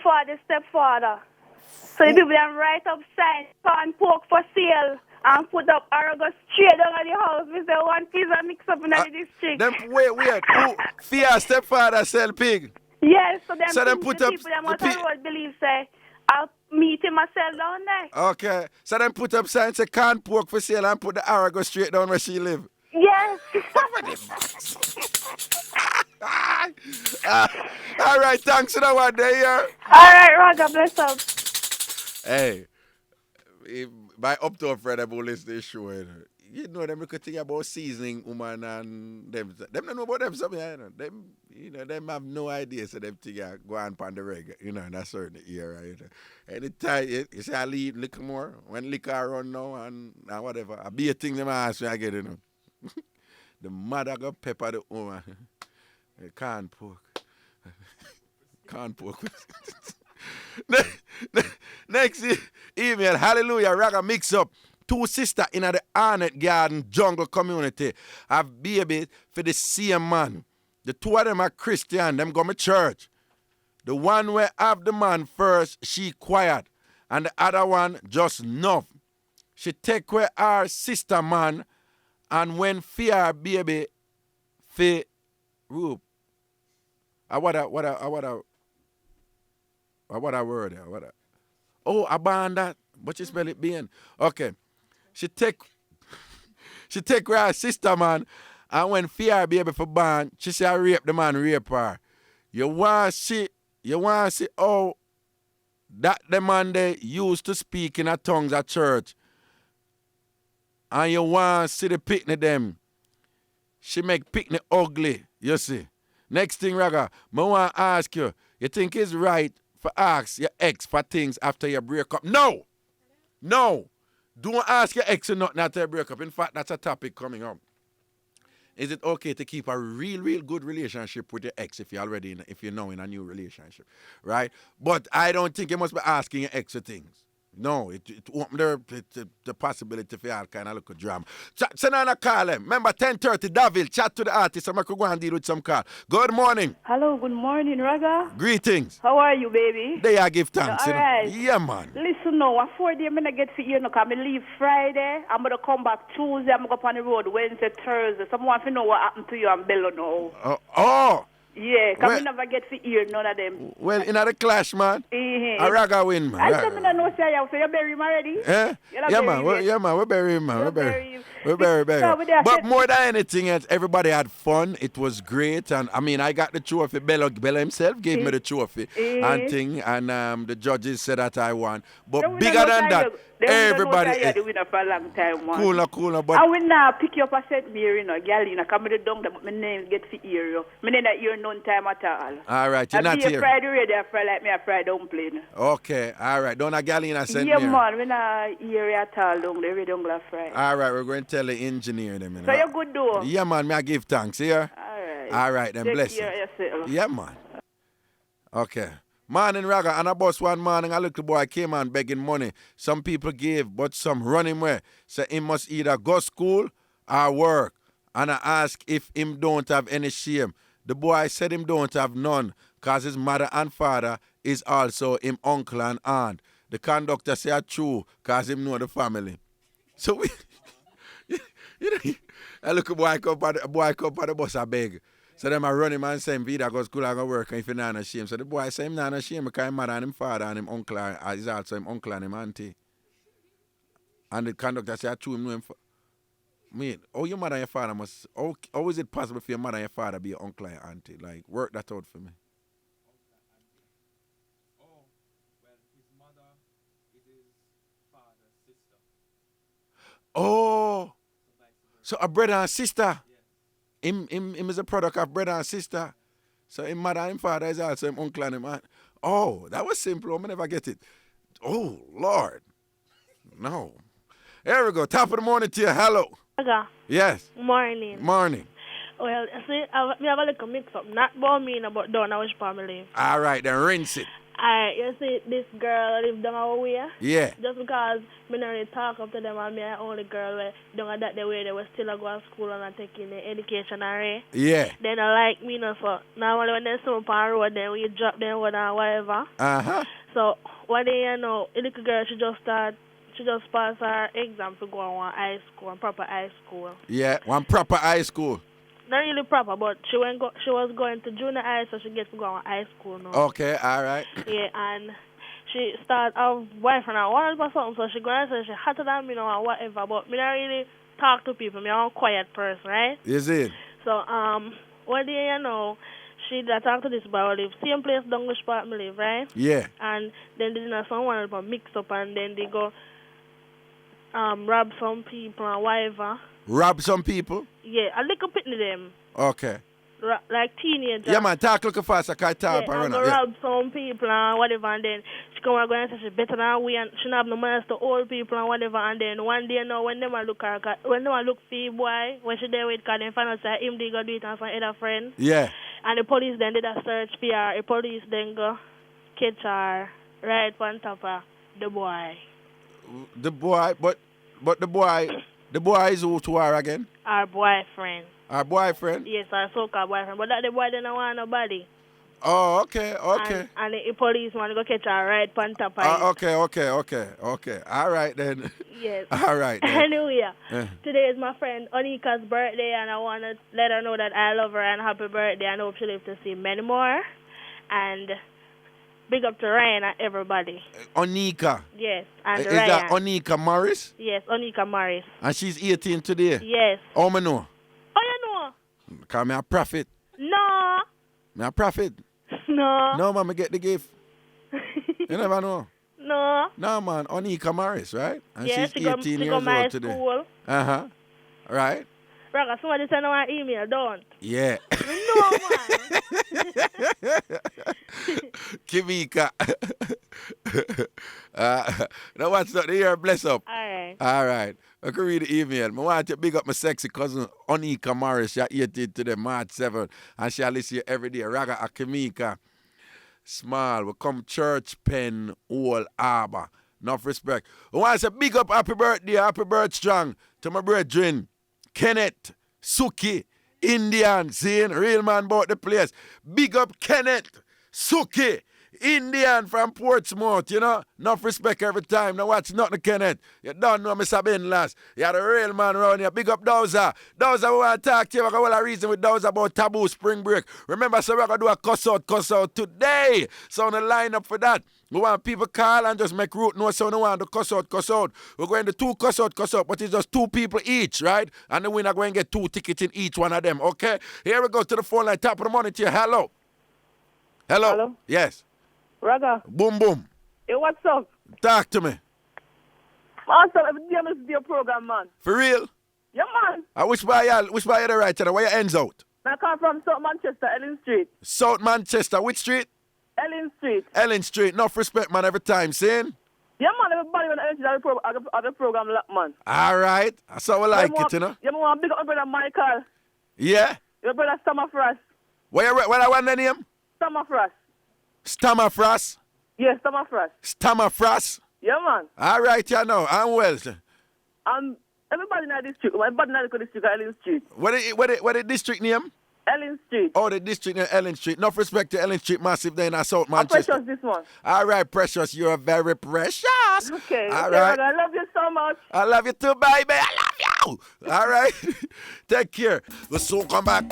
stepfather. So the people them write up signs, and pork for sale, and put up Arago straight down at the house with the one piece of mix up in the district. Wait. Who? Fear stepfather sell pig? Yes, so them put up people them out the road believe say, I'll meet him myself down there. Okay. So then put up signs say can't pork for sale and put the Arago straight down where she live. Yes. All right, thanks for that one there. All right, Raga, bless up. Hey, my up-top friend about listen to this show, you know them could think about seasoning woman and them don't know about them something, them have no idea so them thing go on the reggae, in that certain era, Anytime you say I leave liquor more, when liquor run now and whatever, I be a thing them ask me again, The mother got pepper the woman. Can't pork. Next email, hallelujah, Raga mix up. Two sisters in the Arnett Garden jungle community have baby for the same man. The two of them are Christian, them go to church. The one where have the man first, she quiet. And the other one just enough. She take away her sister man and when fear baby fi roop. What a word there. Oh, abandon. But you spell it being. Okay. She take her sister man and when fear baby for born, she say I rape the man, rape her. You want to see how that the man they used to speak in a tongues at church and you want to see the picnic them. She make picnic ugly, you see. Next thing, Raga, I want to ask you, you think it's right for ask your ex for things after you break up? No! No! Don't ask your ex or nothing after you break up. In fact, that's a topic coming up. Is it okay to keep a real good relationship with your ex if you're now in a new relationship, right? But I don't think you must be asking your ex for things. No, it opened the possibility for all kind of little drama. Send on a call them. Remember 10:30, Davil, chat to the artist. I'm going to go and deal with some call. Good morning. Hello, good morning, Raga. Greetings. How are you, baby? They are give thanks. All right. Yeah, man. Listen now, at 4 days, I'm going to get for you, because I leave Friday. I'm going to come back Tuesday. I'm going to go on the road Wednesday, Thursday. Someone want to know what happened to you and Bello now. Oh. Yeah, because we never get to hear none of them. Well, in the clash, man. Mm-hmm. A Raga win, man. I don't know, say you, so you bury him already? Yeah, man. We bury him, man. We bury him. But more than anything else, everybody had fun. It was great. And, I mean, I got the trophy. Bella himself gave me the trophy and thing. And the judges said that I won. But bigger than that, everybody... For a long time, man. Cool. But I will now pick you up and set me, girl, come to the dung, but my name get to hear you. My name that hear none time at all. All right, you're not here. I'll be a Friday radio, fry like me a Friday dumpling. Okay, all right. Don't a gallina send me. Yeah, man, we not hear you at all, the radio don't fry. All right, we're going to tell the engineer them. So you're good, though? Yeah, man, me I give thanks, yeah? All right, then bless you. Yeah, man. Okay. Morning, Raga, and I bus one morning, a little boy came on begging money. Some people gave, but some running away. So he must either go school or work. And I asked if him don't have any shame. The boy said him don't have none, because his mother and father is also him uncle and aunt. The conductor said true, because him know the family. So we, I look at boy come on the bus, I beg. So them I run him and say him either go school or go work, and if he not ashamed. So the boy say him not ashamed because him mother and him father and him uncle is also him uncle and him auntie. And the conductor say true, him know him. How your mother and your father must... How is it possible for your mother and your father be your uncle and auntie? Like, work that out for me. Oh, well, his mother is his father's sister. Oh! So a brother and sister? Yes. Him is a product of brother and sister. So his mother and father is also him uncle and him aunt. Oh, that was simple. I never get it. Oh, Lord. No. Here we go. Top of the morning to you. Hello. Yes. Morning. Morning. Well, see, I have a little mix-up. Not about me, but down I wish family. All right, then rinse it. Alright, you see, this girl live down our way. Yeah. Just because me not really talk up to them and me the only girl where down that the way they were still go to school and taking the education already. Yeah. Then I like me no so. Now when they come up on the road, then we drop them or whatever. Uh-huh. So one day, the little girl, she just passed her exam to go on high school, one proper high school. Yeah, one proper high school. Not really proper, but she was going to junior high, so she gets to go on high school now. Okay, all right. Yeah, and she started her boyfriend and wanted for something, so she go and say she hotter than me now and whatever, but me not really talk to people. Me I'm a quiet person, right? Is it? So, one day, she talk to this boy, live same place down the spot me live, right? Yeah. And then they did someone mix up and then they go rob some people and whatever. Rob some people? Yeah, a little pitney them. Okay. Like teenagers. Yeah, man, talk a little fast. I can't talk. Yeah, and go rob some people and whatever, and then she come and go and say she's better than we, and she don't have no money to old people and whatever, and then one day when they look for the boy, when she there with, because they find out that him they go do it and some other friend. Yeah. And the police then did a search for her. The police then go catch her right on top of the boy. The boy, but the boy is who to her again? Our boyfriend. Our boyfriend? Yes, our so-called boyfriend. But that the boy didn't want nobody. Oh, okay. And the police want to go catch her right on top of it. Okay. All right, then. Yes. All right, then. Anyway, today is my friend Onika's birthday, and I want to let her know that I love her and happy birthday, and hope she lives to see many more. And big up to Ryan and everybody. Onika. Yes, and is Ryan. Is that Onika Morris? Yes, Onika Morris. And she's 18 today? Yes. How me know? Oh, you know? Because me a prophet. No. Me a prophet. No. No, man, me get the gift. You never know. No. No, man, Onika Morris, right? And yeah, she's 18 years old today. School. Uh-huh. Right? Raga, somebody send an email, don't. Yeah. No, man. Kimika. Now what's that here? Bless up. All right. I can read the email. I want to big up my sexy cousin Onika Morris. She 18 today, March 7. And she listen every day. Raga Akimika. Small. We come church pen, Old Arbor. Enough respect. I want to say big up happy birthday strong to my brethren. Kenneth, Suki, Indian, seeing real man bought the place. Big up Kenneth, Suki, Indian from Portsmouth, you know. Enough respect every time. Now watch nothing, Kenneth. You don't know Mr. Ben last. You're the real man around here. Big up Dowser. Dowser, we want to talk to you. I got a reason with Dowser about Taboo Spring Break. Remember, so we're going to do a cuss out today. So on the line up for that. We want people call and just make root no so we want to cuss out. We're going to 2 cuss out, but it's just 2 people each, right? And the winner going to get 2 tickets in each one of them, okay? Here we go to the phone line, top of the morning to you. Hello? Yes. Raga. Boom, boom. Hey, what's up? Talk to me. Awesome. Every day I listen to your program, man. For real? Yeah, man. Which by you the right channel? Where your ends out? I come from South Manchester, Ellen Street. South Manchester. Which street? Ellen Street. Ellen Street. Enough respect, man, every time, saying? Yeah, man. Everybody when Ellen Street have the program, man. All right. That's how I like it, you know? Yeah, man. Want to big up my brother Michael. Yeah? Your brother Stammerfrost. What I want the name? Stammerfrost. Stammerfrost? Yes, Stammerfrost. Stammerfrost? Yeah, man. All right, you know. I'm well. Everybody in the district. Everybody in the district, Ellen Street. What the district name? Ellen Street. Oh, the district near Ellen Street. Enough respect to Ellen Street, massive there in South Manchester. Precious, this one. All right, Precious. You're very precious. Okay. All right. I love you so much. I love you too, baby. I love you. All right. Take care. We'll soon come back.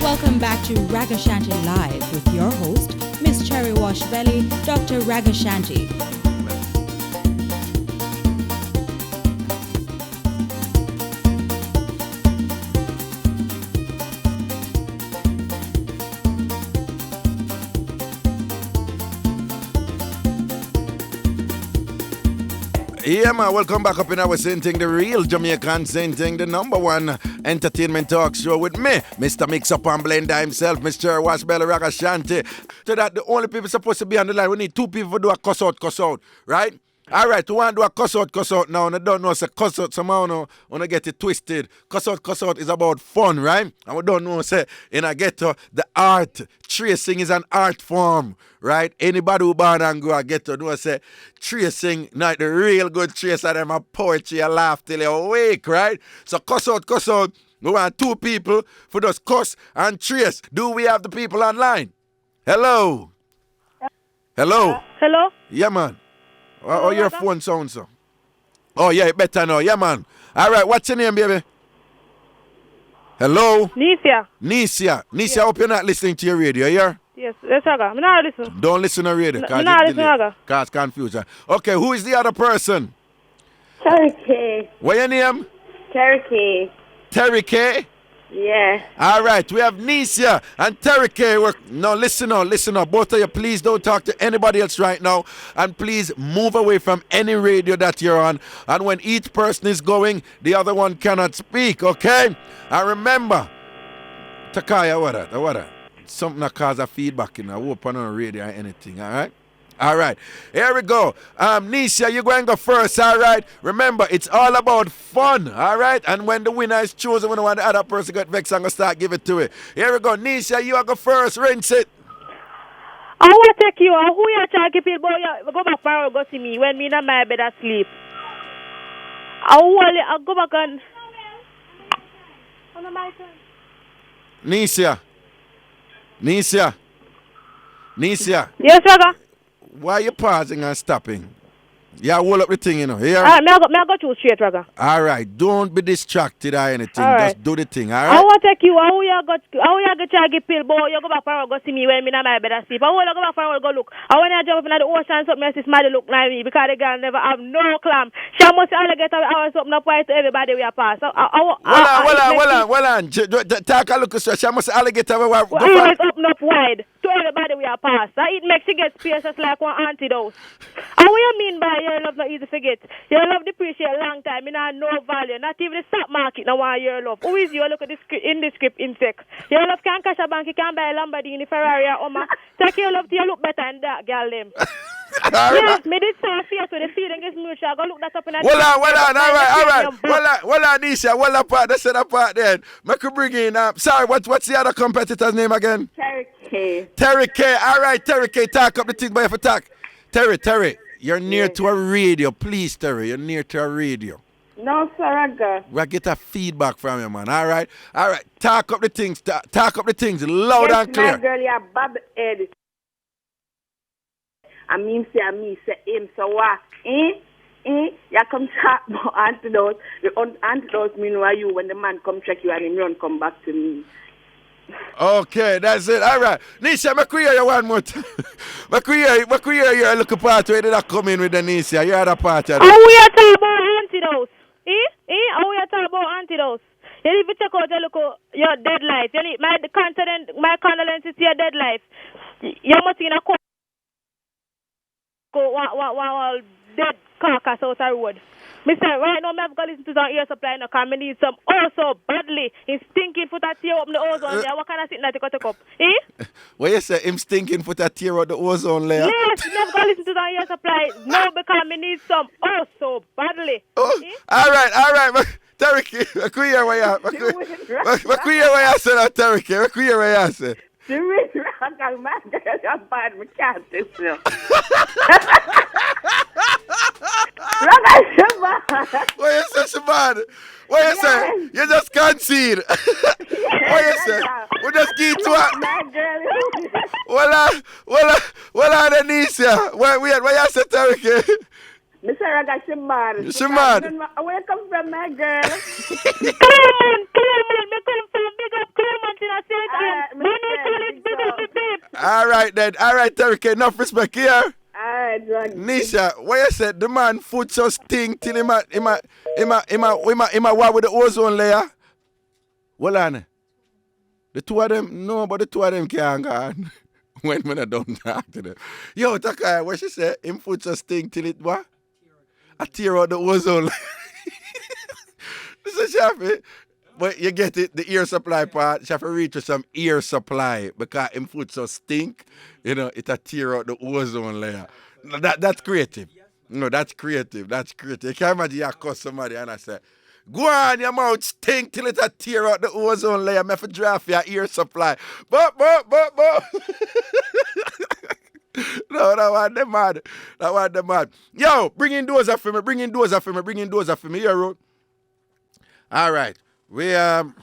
Welcome back to Ragashanti Live with your host, Miss Cherry Wash Belly, Dr. Ragashanti. Yeah, man, welcome back up in our same thing, the real Jamaican same thing, the #1 entertainment talk show with me, Mr. Mixup An Blenda himself, Mr. Washbelly Ragashanti. So that the only people supposed to be on the line, we need 2 people to do a cuss out, right? All right, we want to do a cuss out now, and I don't know, say cuss out somehow, no, when I get it twisted. Cuss out is about fun, right? And we don't know, say, in a ghetto, the art, tracing is an art form, right? Anybody who born and grow a ghetto know, say, tracing, not the real good trace of them, a poetry, a laugh till you're awake, right? So cuss out, we want 2 people for just cuss and trace. Do we have the people online? Hello? Hello? Yeah, man. Oh, your phone sounds so. Oh, yeah, it better now. Yeah, man. All right, what's your name, baby? Hello? Nesia. Nesia, I hope you're not listening to your radio, yeah? Yes, Raga. I'm not listening. Don't listen to radio. I'm not listening, Raga. Cause confusion. Okay, who is the other person? Terry. What your name? Terry. Terry K? Yeah. All right, we have Nesia and Terry K. No, listen up. Both of you, please don't talk to anybody else right now. And please move away from any radio that you're on. And when each person is going, the other one cannot speak, okay? And remember, Takaya, what that? Something that causes feedback in I hope on the radio or anything, all right? All right, here we go. Nesia, you're going to go first, all right? Remember, it's all about fun, all right? And when the winner is chosen, when the other person got vexed, I'm going to start give it to it. Here we go. Nesia, you go first. Rinse it. I want to take you out. Who you trying to feel boy? Go back far and go see me when me in my bed asleep. I'll go back and... Nesia. Yes, Raga. Why are you pausing and stopping? Yeah, hold up the thing, you know. Here. All right, may I go through straight, Raga? All right, don't be distracted or anything. All right. Just do the thing, all right? I want to take you. How you go try to get pill, boy? You go back for go see me when me in my bed asleep. I want to go back for go look. I want to jump up in the ocean, something else is mad look like me because the girl never have no clam. She must alligator hours up up to everybody we are pass. Hold on. Talk a look, sir. She must alligator. Go up wide. to everybody we are past. It makes you get spacious like one antidote. And what you mean by your love not easy to forget? Your love depreciate a long time. You know no value. Not even the stock market now want your love. Who is you? Look at the script in the script insect. Your love can cash a bank, you can buy a Lamborghini, Ferrari or Hummer. Take your love to you look better than that girl them. Yes, me did say fierce with the feeling is mutual. Go look that up in a Hold on, all right. Nisha, hold up part, that's the part then. I could bring in, sorry, what's the other competitor's name again? Terry K. Terry K, all right, Terry K, talk up the thing, but if you talk. Terry, you're near to a radio, please, Terry, you're near to a radio. No, sir, Raga. We get a feedback from you, man, all right, talk up the things, loud and clear. My girl, you're Bob Ed. I mean, say him, so what? You come talk about antidote. The antidote mean why you when the man come check you and him run come back to me. Okay, that's it. All right. Nisha, I could hear you one more time. I could hear you a little part where did I come in with the Nisha. You had a part of it. How we are talking about antidotes? How we are talking about antidotes? You need to check out your dead life. You need my condolences to your dead life. You must in a one dead carcass out the road. Mister, right now, I'm going to listen to some air supply now because I need some so badly. Him stinking foot a tear up the ozone layer. What kind of thing that you got to cup? What you say, him stinking foot a tear up the ozone layer? Yes, I'm going to listen to some air supply now because I need some so badly. All right. Terry, I could hear what you said now, Terry. I could hear what you said. What you say, Shabbat? What you say? You just concede. What you say? We just keep to it. Well, Anisha. What you say, Terry? Mr. Ragashanti. Shabbat. Where you come from, my girl? Clearman. Me come from big up Clearman in a second. All right, then. All right, Terry. Enough respect here. All right, Nisha, what you said? The man foot so stink till him what with the ozone layer? Well, on. The two of them, no, but the two of them can't go on. When I don't talk to them. Yo, Takai, what she said? Him foot so stink till it what? I tear out the ozone layer. This is Shafi. But you get it, the ear supply part, Shafi reach for some ear supply because him foot so stink, it a tear out the ozone layer. That's creative. No, that's creative. You can't imagine you cuss somebody and I say, go on, your mouth stink till it a tear out the ozone layer. I have to draft your ear supply. But. No, that was the mad. Yo, bring in doors for me. Here, Road. All right. We have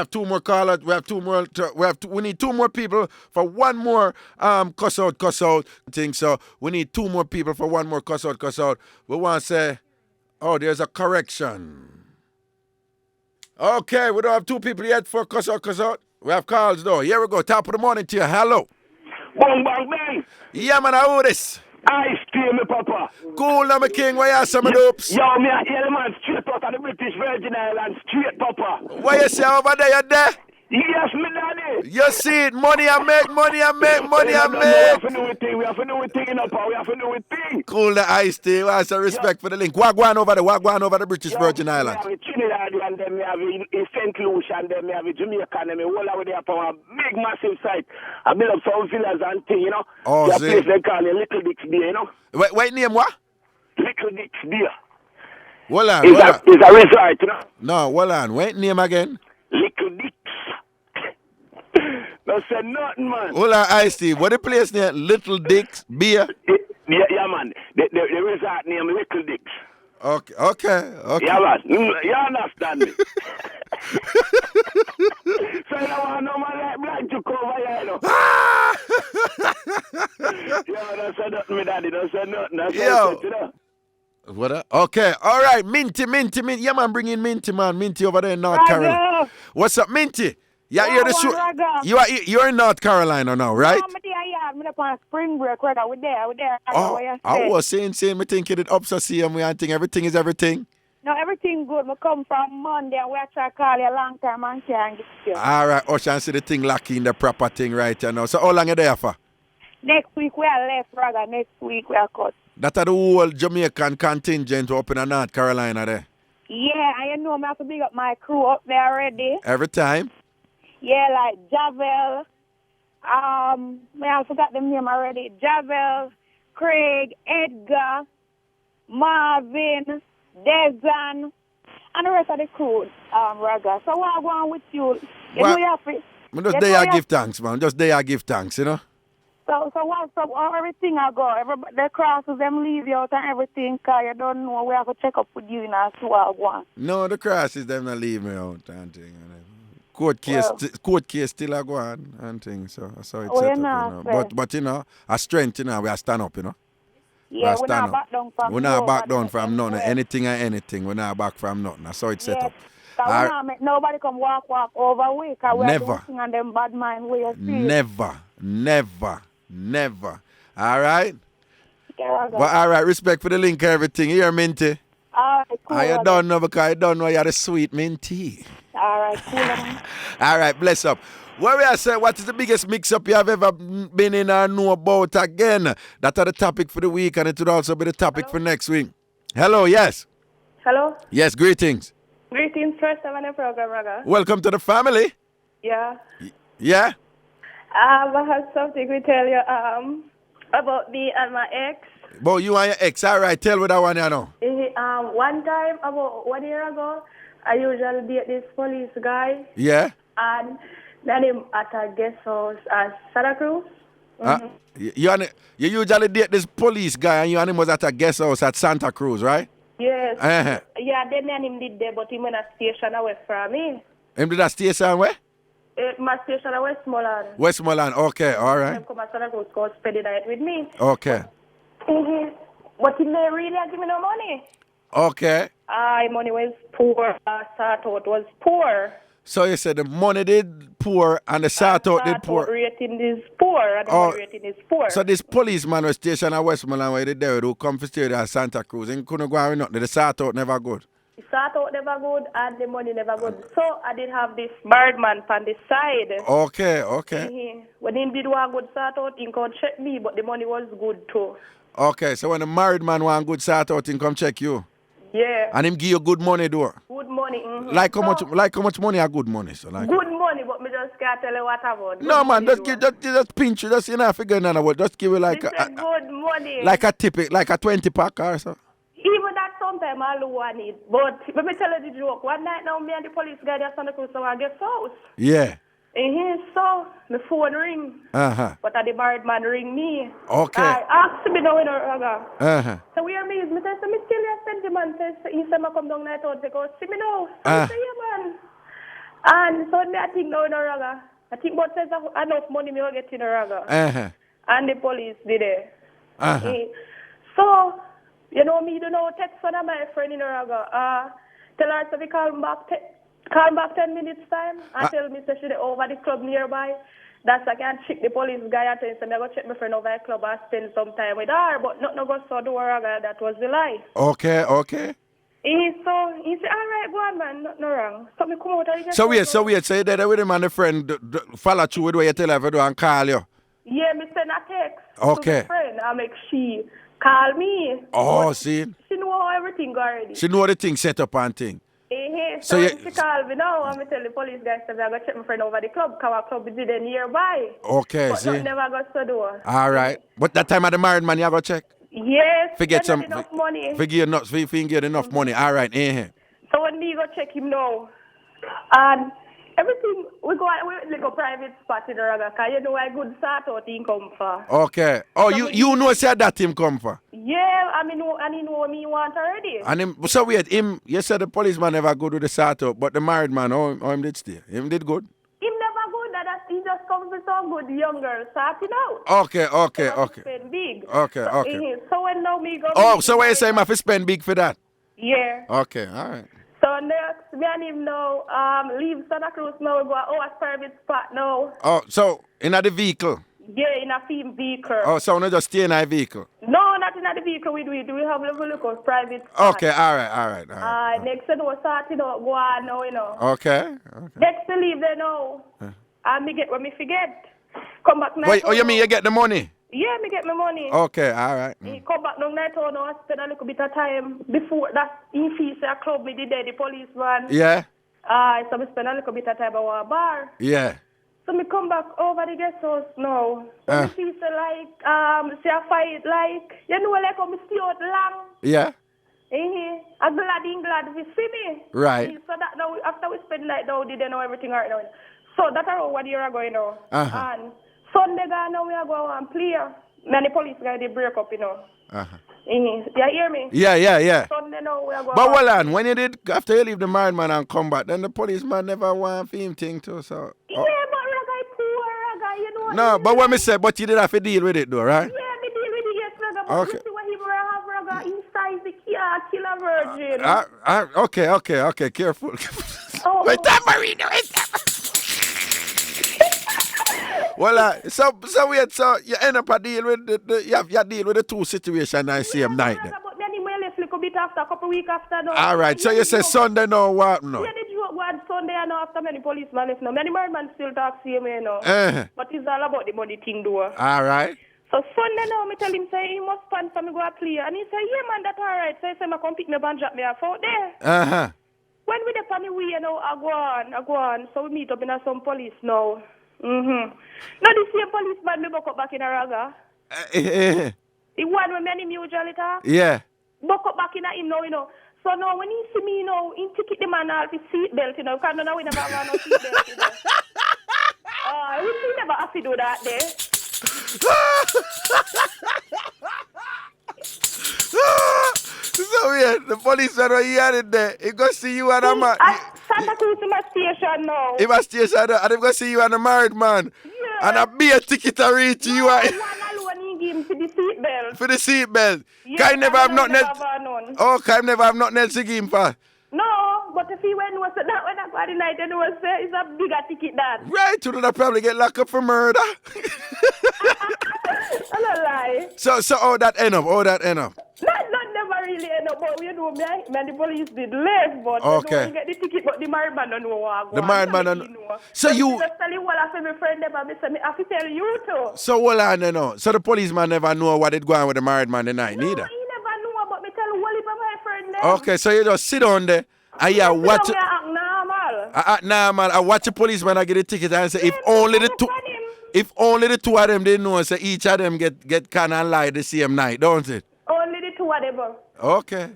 two more callers. We need two more people for one more cuss out thing. So we need two more people for one more cuss out. We want to say, there's a correction. Okay, we don't have two people yet for cuss out. We have calls though. Here we go. Top of the morning to you. Hello. Bang, bang, bang. Yeah, man, how this? I steal me, Papa. Cool, now, my king. Why you some dopes? Yo, me a hear the man straight out of the British Virgin Islands. Straight, Papa. What you say over there? You there? Yes, me daddy. You see it. Money I make. We have to do a thing, Papa. We have to do a thing. Cool, the ice tea. We have some respect for the link. What going over the British Virgin Islands? We have Trinidad and then we have in St. Lucia and then we have Jamaica and we all over there for a big massive site. I build up some villas and thing, Oh, that see. place they call it Little Dick's Beer, Wait, name what? Little Dick's Beer. Hold on. It's a resort, No, hold on. Wait, name again. Little Dick's. No say nothing, man. Hold on, ice tea. What the place name? Little Dick's Beer? Yeah, man. The resort name Little Dick's. Okay. Yeah, man. You understand me? So you want no man like black to come over here, Yo, don't say nothing, me daddy. Don't say nothing. That's Yo. What? Okay. All right. Minty. Yeah, man, bring in Minty, man. Minty over there in North Carolina. What's up, Minty? Yeah, you're the show. You're in North Carolina now, right? I'm on spring break. We're there. I was saying, me thinking it up so see and we think everything is everything. No, everything good. We come from Monday and we try to call you a long time and can't get you. All right, Ocean, see the thing locking the proper thing right now. So how long are you there for? Next week we are left, Raga. Next week we are cut. That are the whole Jamaican contingent up in North Carolina there. Yeah, and you know I have to big up my crew up there already. Every time? Yeah, like Javel. I forgot the name already. Javel, Craig, Edgar, Marvin, Desan, and the rest of the crew, Raga. So what I want with you? You know you have to... Just there I give thanks, man. Just there I give thanks, you know? So what's up? Everything I go. Everybody, the crosses, them leave you out and everything, because you don't know. We have to check up with you and see what I want. No, the crosses, them not leave me out and thing. Court case still a go on and things. So that's how it's set up, you know. But you know, a strength, you know, we are stand up, you know. Yeah, we're not back down from We're not back down from nothing. Anything or anything. We're not back from nothing. That's how it's set up. So we not make nobody come walk over we, because we are doing on them bad mind way. Never. All right? Yeah, but all right, respect for the link and everything. You hear, Minty? All right, cool. You don't know because you don't know you're the sweet Minty. All right, cool. All right, bless up. Where we are saying, what is the biggest mix-up you have ever been in or know about again? That's the topic for the week, and it will also be the topic for next week. Hello, yes? Hello? Yes, greetings. Greetings, first time on the program, Raga. Welcome to the family. Yeah. Yeah? I have something to tell you about me and my ex. About you and your ex, all right, tell me that one you know. One time, about 1 year ago, I usually date this police guy. Yeah? And met him at a guest house at Santa Cruz. You usually date this police guy and you and him was at a guest house at Santa Cruz, right? Yes. Uh-huh. Yeah, then me and him did there, but him in a station away from me. Him did a station where? My station at Westmoreland. Westmoreland, okay, all right. Him come at Santa Cruz, go spend the night with me. Okay. But he may really give me no money. Okay. Money was poor. Start out was poor. So you said the money did poor and the sort out did poor. Rating is poor and the money rating is poor. So this policeman was stationed at Westmoreland where they there who come to stay there at Santa Cruz and couldn't go with nothing. The sort out never good. The sort out never good and the money never good. So I did have this birdman on the side. Okay. When he did one good sort out, he could check me, but the money was good too. Okay, so when the married man want good sort out, he come check you. Yeah. And him give you good money, though. Good money. Mm-hmm. Like how much money are good money? So like. Good money, but me just can't tell you what about. No man, just pinch you, just figure none of what. Just give you like good money. Like a tip, like a 20 pack or so. Even that sometimes I want it. But let me tell you the joke. One night now, me and the police guy there Santa Cruz, so I get house. Yeah. And so my phone ring. But the married man ring me. Okay. I asked me now in a So we are me said, so me still a sentiment. He said, I come down there to go see me now. So I say, yeah, man. And so I think now in a raga. I think about says enough money me will get in a raga. And the police did it. So, you know me, you know, text one of my friend in a raga. Tell her to be calm back 10 minutes time and tell me she over the club nearby. That's I can check the police guy and tell him, I go check my friend over the club and spend some time with her, but nothing go so do her, that was the lie. Okay. He said, all right, go on, man, nothing wrong. So me come out and So wait, so you did that with him and the friend follow through with what you tell her to do and call you? Yeah, me send a text to the friend and make she call me. See? She know how everything go already. She know the thing set up and thing. So she called me now and me tell the police guys that I go check my friend over the club because our club is there nearby. Okay, but see? never got to do. All right. But that time of the married man, you go check? Yes. Forget some enough money. Get enough money. All right. So when me go check him now, and everything, we go like a private spot in the Raga, because you know where good sort out him come for. Okay. Oh, so you know said that him come for? Yeah, and he know what me want already. And him, so wait, you said the policeman never go to the sort out, but the married man, how him did stay? Him did good? Him never good, he just comes with some good young girl sorting out. Okay. Spend big. Okay. So when now me go... Oh, so when you say him have to spend big for that? Yeah. Okay, all right. So next, me and him now leave Santa Cruz now, we go a private spot now. Oh, so in the vehicle? Yeah, in a theme vehicle. Oh, so not just stay in a vehicle? No, not in at the vehicle we have a little private spot. Okay, all right. Next to know, starting out, go on now, you know. Okay. Next to leave there now. And me get what me forget. Come back now. Wait, you mean you get the money? Yeah, me get my money. Okay, all right. He come back down night now, I spend a little bit of time before that he feels a club me did there, the policeman. Yeah. So me spend a little bit of time at a bar. Yeah. So me come back over the guest house now. So me feel say like see a fight like you know like how me stay out long. Yeah. I'm glad we see me. Right. So that now after we spend night now, did they know everything right now. So that's around 1 year ago, you know. And Sunday now we are going and play. Many police guys they break up, you know. You hear me? Yeah. Sunday now we are going. But hold on, when you did after you leave the married man and come back, then the policeman never want him thing too. So. Yeah, but Raga poor Raga, you know. No, but what me say, but you did have to deal with it though, right? Yeah, me deal with it, yes, Raga. But you see what he have Raga inside the killer virgin. Okay, careful. Wait, Tambourine, well, so you end up a deal with you deal with the two situations the same night then. But then he may left a little bit after, a couple weeks after. No. All right, so you say Sunday no what no? Yeah, the joke was Sunday and after many policemen left. No, many married man still talk same way now. But it's all about the money thing though. All right. So Sunday now, me tell him say he must stand for me go a play, and he say yeah man that's all right. So he say me come pick me up and drop me off out there. When we dey on the way, you know, I go on. So we meet up in some police now. Now the same policeman me buck up back in a Raga. The one with many usually talk. Yeah. Buck up back in a him now, you know. So now when he see me, you know, he ticket the man off his seatbelt, you know, because now we never have no seatbelt, you know. We never have to do that there. So weird. The policeman when he had it there, he go see you and a man. Santa Cruz in my station now. In my station, and he go see you and a married man. Yeah. And a beer ticket to reach you. One alone he give him for the seatbelt. For the seatbelt. Yeah, Can never have nothing else. Oh, can never have nothing else to give him for. No, but if he went was that when I got the night and was it's a bigger ticket that. Right, you would probably get locked up for murder. I don't lie. So how that end up? Not never really end up, but you know, me and the police did left, but okay. You get the ticket, but the married man don't know what the married man don't know. So you just tell you what I my friend them and I have to tell you too. So hold on, no. So the policeman never know what it going with the married man tonight, neither. He never know, but me tell you what my friend them. Okay, so you just sit on there and you watch it. Normal. I watch the policeman and get the ticket and say if only the two of them they know, so each of them get can and lie the same night, don't it? Only the two of them. Okay.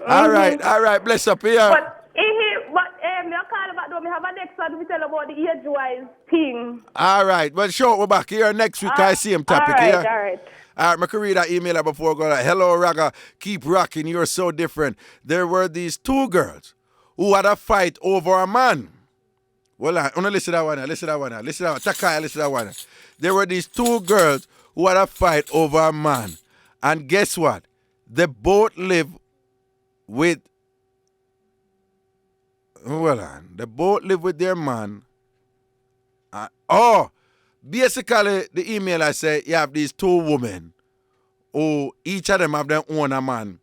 All right. Bless up here. But me call back though. Me have a next one to tell about the age-wise thing. All right. Well, sure, we're back here next week. I see him topic all here. All right, I can read that email before I go. Hello, Raga. Keep rocking. You're so different. There were these two girls who had a fight over a man. Well, I want to listen to that one. Listen to that one. There were these two girls who had a fight over a man. And guess what? They both live with... They both live with their man. Basically, the email I say, you have these two women who each of them have their own man.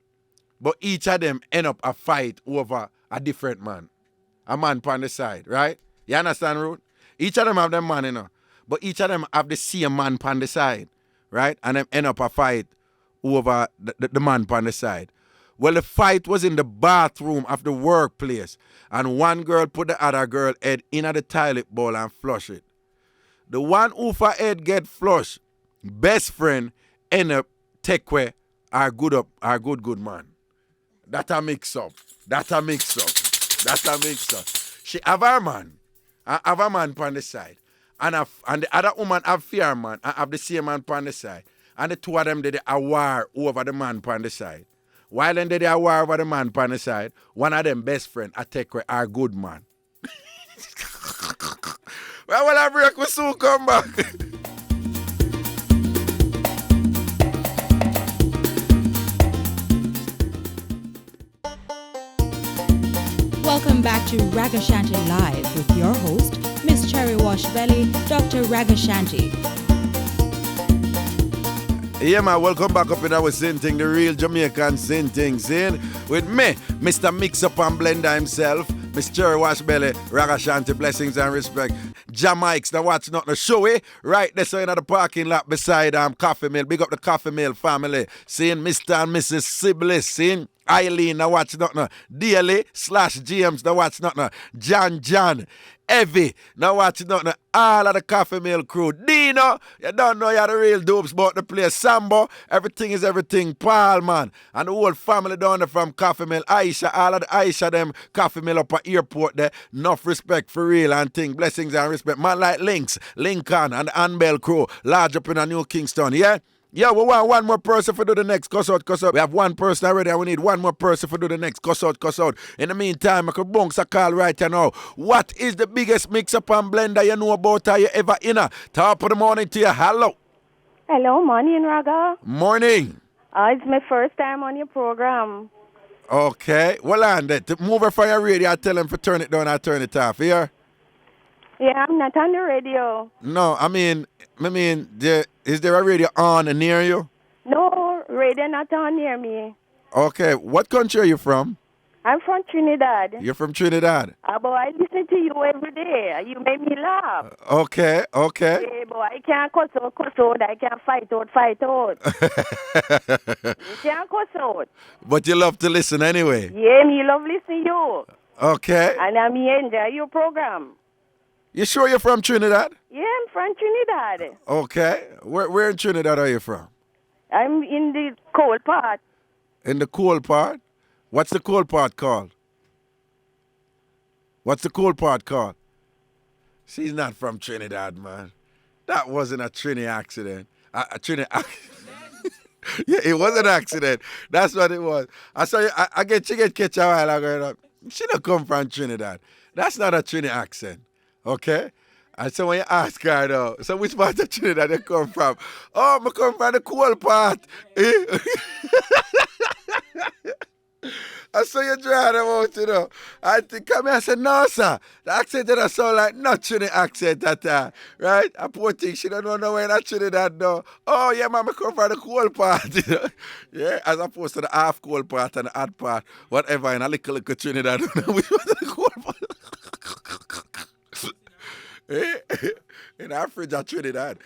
But each of them end up a fight over a different man. A man on the side, right? You understand, Ruth? Each of them have their man, you know. But each of them have the same man on the side, right? And them end up a fight over the man on the side. Well, the fight was in the bathroom of the workplace. And one girl put the other girl head in the toilet bowl and flush it. The one who for head get flushed, best friend end up take away our good man. That a mix up. She have her man. I have a man on the side. And the other woman have fear man. I have the same man on the side. And the two of them did a war over the man on the side. While they did a war over the man on the side, one of them best friend I take away our good man. Well, I break, we soon come back. Welcome back to Ragashanti Live with your host, Miss Cherry Wash Belly, Dr. Ragashanti. Yeah, man, welcome back up in our sin thing, the real Jamaican sin thing, sin. With me, Mr. Mixup and Blenda himself, Miss Cherry Washbelly, Ragashanti, blessings and respect. Jamaics, now watch not the show, eh? Right there, so in the parking lot beside Coffee Mill. Big up the Coffee Mill family. Seeing Mr. and Mrs. Sibley, seeing Eileen, now watch not no. Daily/GMs, now watch not no. John. Evie, now watch not no. All of the Coffee Mill crew. Dino, you don't know you're the real dopes about the place. Sambo, everything is everything. Paul, man. And the whole family down there from Coffee Mill. Aisha, all of the Aisha, them Coffee Mill up at airport there. Enough respect for real and thing. Blessings and respect. Man like Links, Lincoln, and the Anbell crew. Large up in a New Kingston, yeah? Yeah, we want one more person for do the next cuss out. We have one person already and we need one more person for do the next cuss out. In the meantime, I could bounce a call right now. What is the biggest mix-up and blender you know about or you ever in a? Top of the morning to you. Hello. Hello, morning, Raga. Morning. It's my first time on your program. Okay. Well, on that. Move her from your radio. I tell them to turn it down and turn it off. Here? Yeah, I'm not on the radio. No, I mean, is there a radio on near you? No, radio not on near me. Okay, what country are you from? I'm from Trinidad. You're from Trinidad? But I listen to you every day. You make me laugh. Okay. Yeah, but I can't cuss out. I can't fight out. You can't cuss out. But you love to listen anyway? Yeah, me love listening to you. Okay. And I enjoy your program. You sure you're from Trinidad? Yeah, I'm from Trinidad. Okay. Where in Trinidad are you from? I'm in the cold part. In the cold part? What's the cold part called? She's not from Trinidad, man. That wasn't a Trini accident. Yeah, it was an accident. That's what it was. I saw you. I get catch a while ago. She don't come from Trinidad. That's not a Trini accent. Okay? And so when you ask her, though, so which part of Trinidad you come from? Oh, I come from the cold part. I saw you dry them out, you know. I think come here and say, no, sir. The accent that I sound like not Trinidad accent at that, right? A poor thing, she don't know where that Trinidad, though. Oh, yeah, man, I come from the cold part, you know. Yeah, as opposed to the half cold part and the hot part, whatever, in a little Trinidad. Which was the cold part? In our fridge at Trinidad.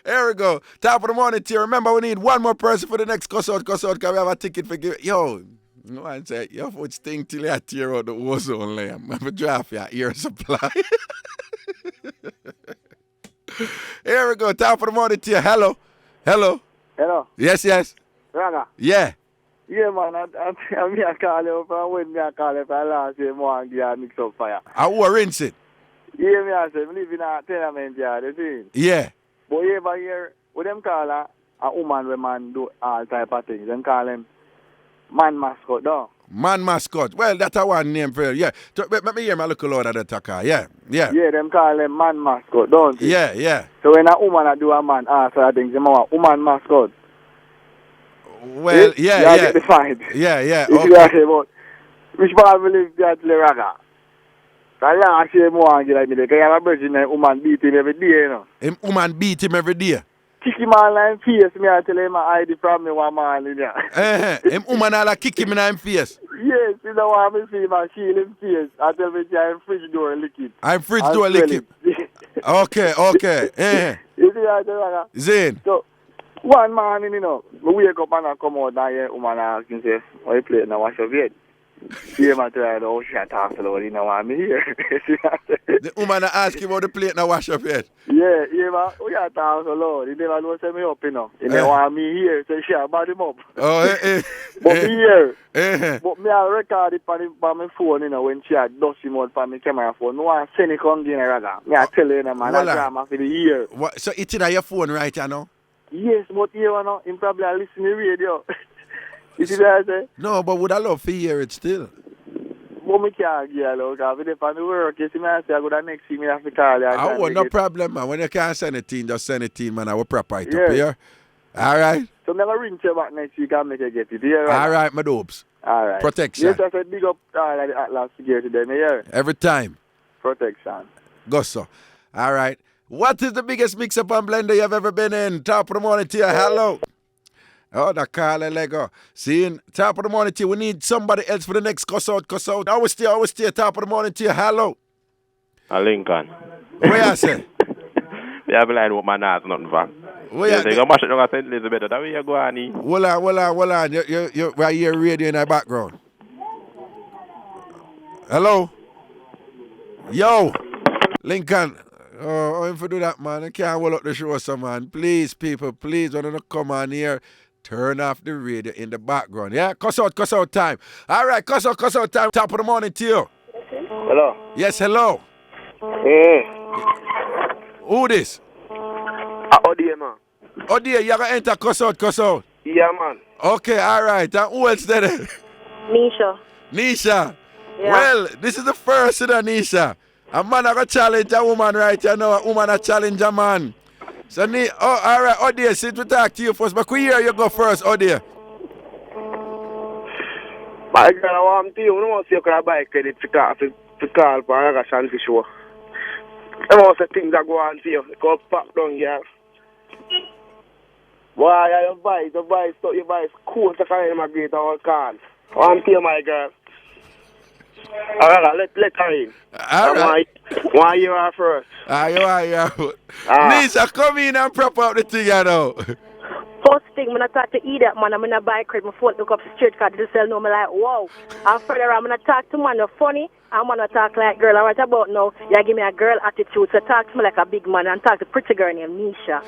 Here we go. Top of the morning to you. Remember, we need one more person for the next cuss out, because we have a ticket for give. Yo, no one say, your foot stink till you tear out the ozone layer. I'm going to draft your ear supply. Here we go. Top of the morning to you. Hello. Yes. Raga. Yeah. Yeah, man. I call you from when I call you for last year morning to mix up fire. I will rinse it. Yeah, me I say, I live in a tenement yard, you see? Yeah. But you ever hear, what them call a woman where man do all type of things? Them call him man mascot, though. Man mascot. Well, that's a one name for you. Yeah. Let me hear my little load of the talker. Yeah. Yeah, them call him man mascot, don't you? Yeah. So when a woman do a man answer things, them a woman mascot. Well, yeah. You get the fight. Yeah. You see what I say about, which part will live that Raga? Last year, like me, because you have a virgin woman beat him every day, you know. Him woman beat him every day? Kick him all in face, me I tell him I hide it from me one man in there. Him woman all kick him in his face? Yes, you know what I see him and shield him face. I tell me I'm fridge door lick it. I'm fridge door lick him? Okay. You see what I tell you? Zane. So, one morning, you know, we wake up and I come out and hear woman asking, say, why you play it now, wash your head? Yeah, man, oh, she talks a lot, you know what I mean here. The woman ask you about the plate now wash up yet? Yeah, man, we are talking a lot. He never know set me up, you know. He never want me here, so she brought him up. Oh, But me here. But me I record it on my phone, you know, when she had dust him out on my camera phone. No one send it come in, rather. Me I tell you, man, I drama for the year. So it's in your phone right now? Yes, but here, you know, him probably listen to radio. You see what I say? No, but would I love to hear it still? But me can't get it, look. If I do work, you see me, I say I go to next week, me have to call you. Oh, no problem, man. When you can't send it in, just send it in, man. I will prepare it up here. All right? So I'm going to ring you back next week and make you get it here. All right, my dopes. All right. Protection. Yes, I said big up the Atlas security there, me here. Every time. Protection. Go so. All right. What is the biggest mix-up and blender you've ever been in? Top of the morning to you. Hello. Oh, the Carla Lego. Seeing top of the morning to you. We need somebody else for the next cuss out. I will stay. Top of the morning to you. Hello. A Lincoln. What you say? Yeah, I line with my nuts, nothing for. Where you go mash it down at St. Elizabeth. That way you go on. Hold on. You right here radio in the background. Hello? Yo! Lincoln. Oh, if you do that, man, I can't hold up the show, so man. Please, people, please, when you come on here, turn off the radio in the background. Yeah? Cuss out time. All right, cuss out time. Top of the morning to you. Hello. Yes, hello. Who this? Odia, man. Odia, you gotta enter cuss out. Yeah, man. Okay, all right. And who else there? Nisha. Yeah. Well, this is the first, Nisha. A man a challenge a woman right here now. A woman a challenge a man. So, all right, Odia, since we talk to you first, but we hear you go first, Odia. My girl, I want to you. I want to see you can buy credit to call for Ragashanti show. I want to see things that go on to you. Go pop down, yeah. Why you buy stuff, you buy cool to carry him a great all cars. I want to you, my girl. Alright, let her in. Alright. Why you are first? You are. Nisha, come in and prop up the thing, you know. First thing, when I talk to idiot man, I'm going to buy credit, my phone look up straight card to sell no, I'm like, wow. And further, I'm going to talk to man, you're funny. I'm going to talk like girl. Right about now, you give me a girl attitude, so talk to me like a big man and talk to a pretty girl named Nisha.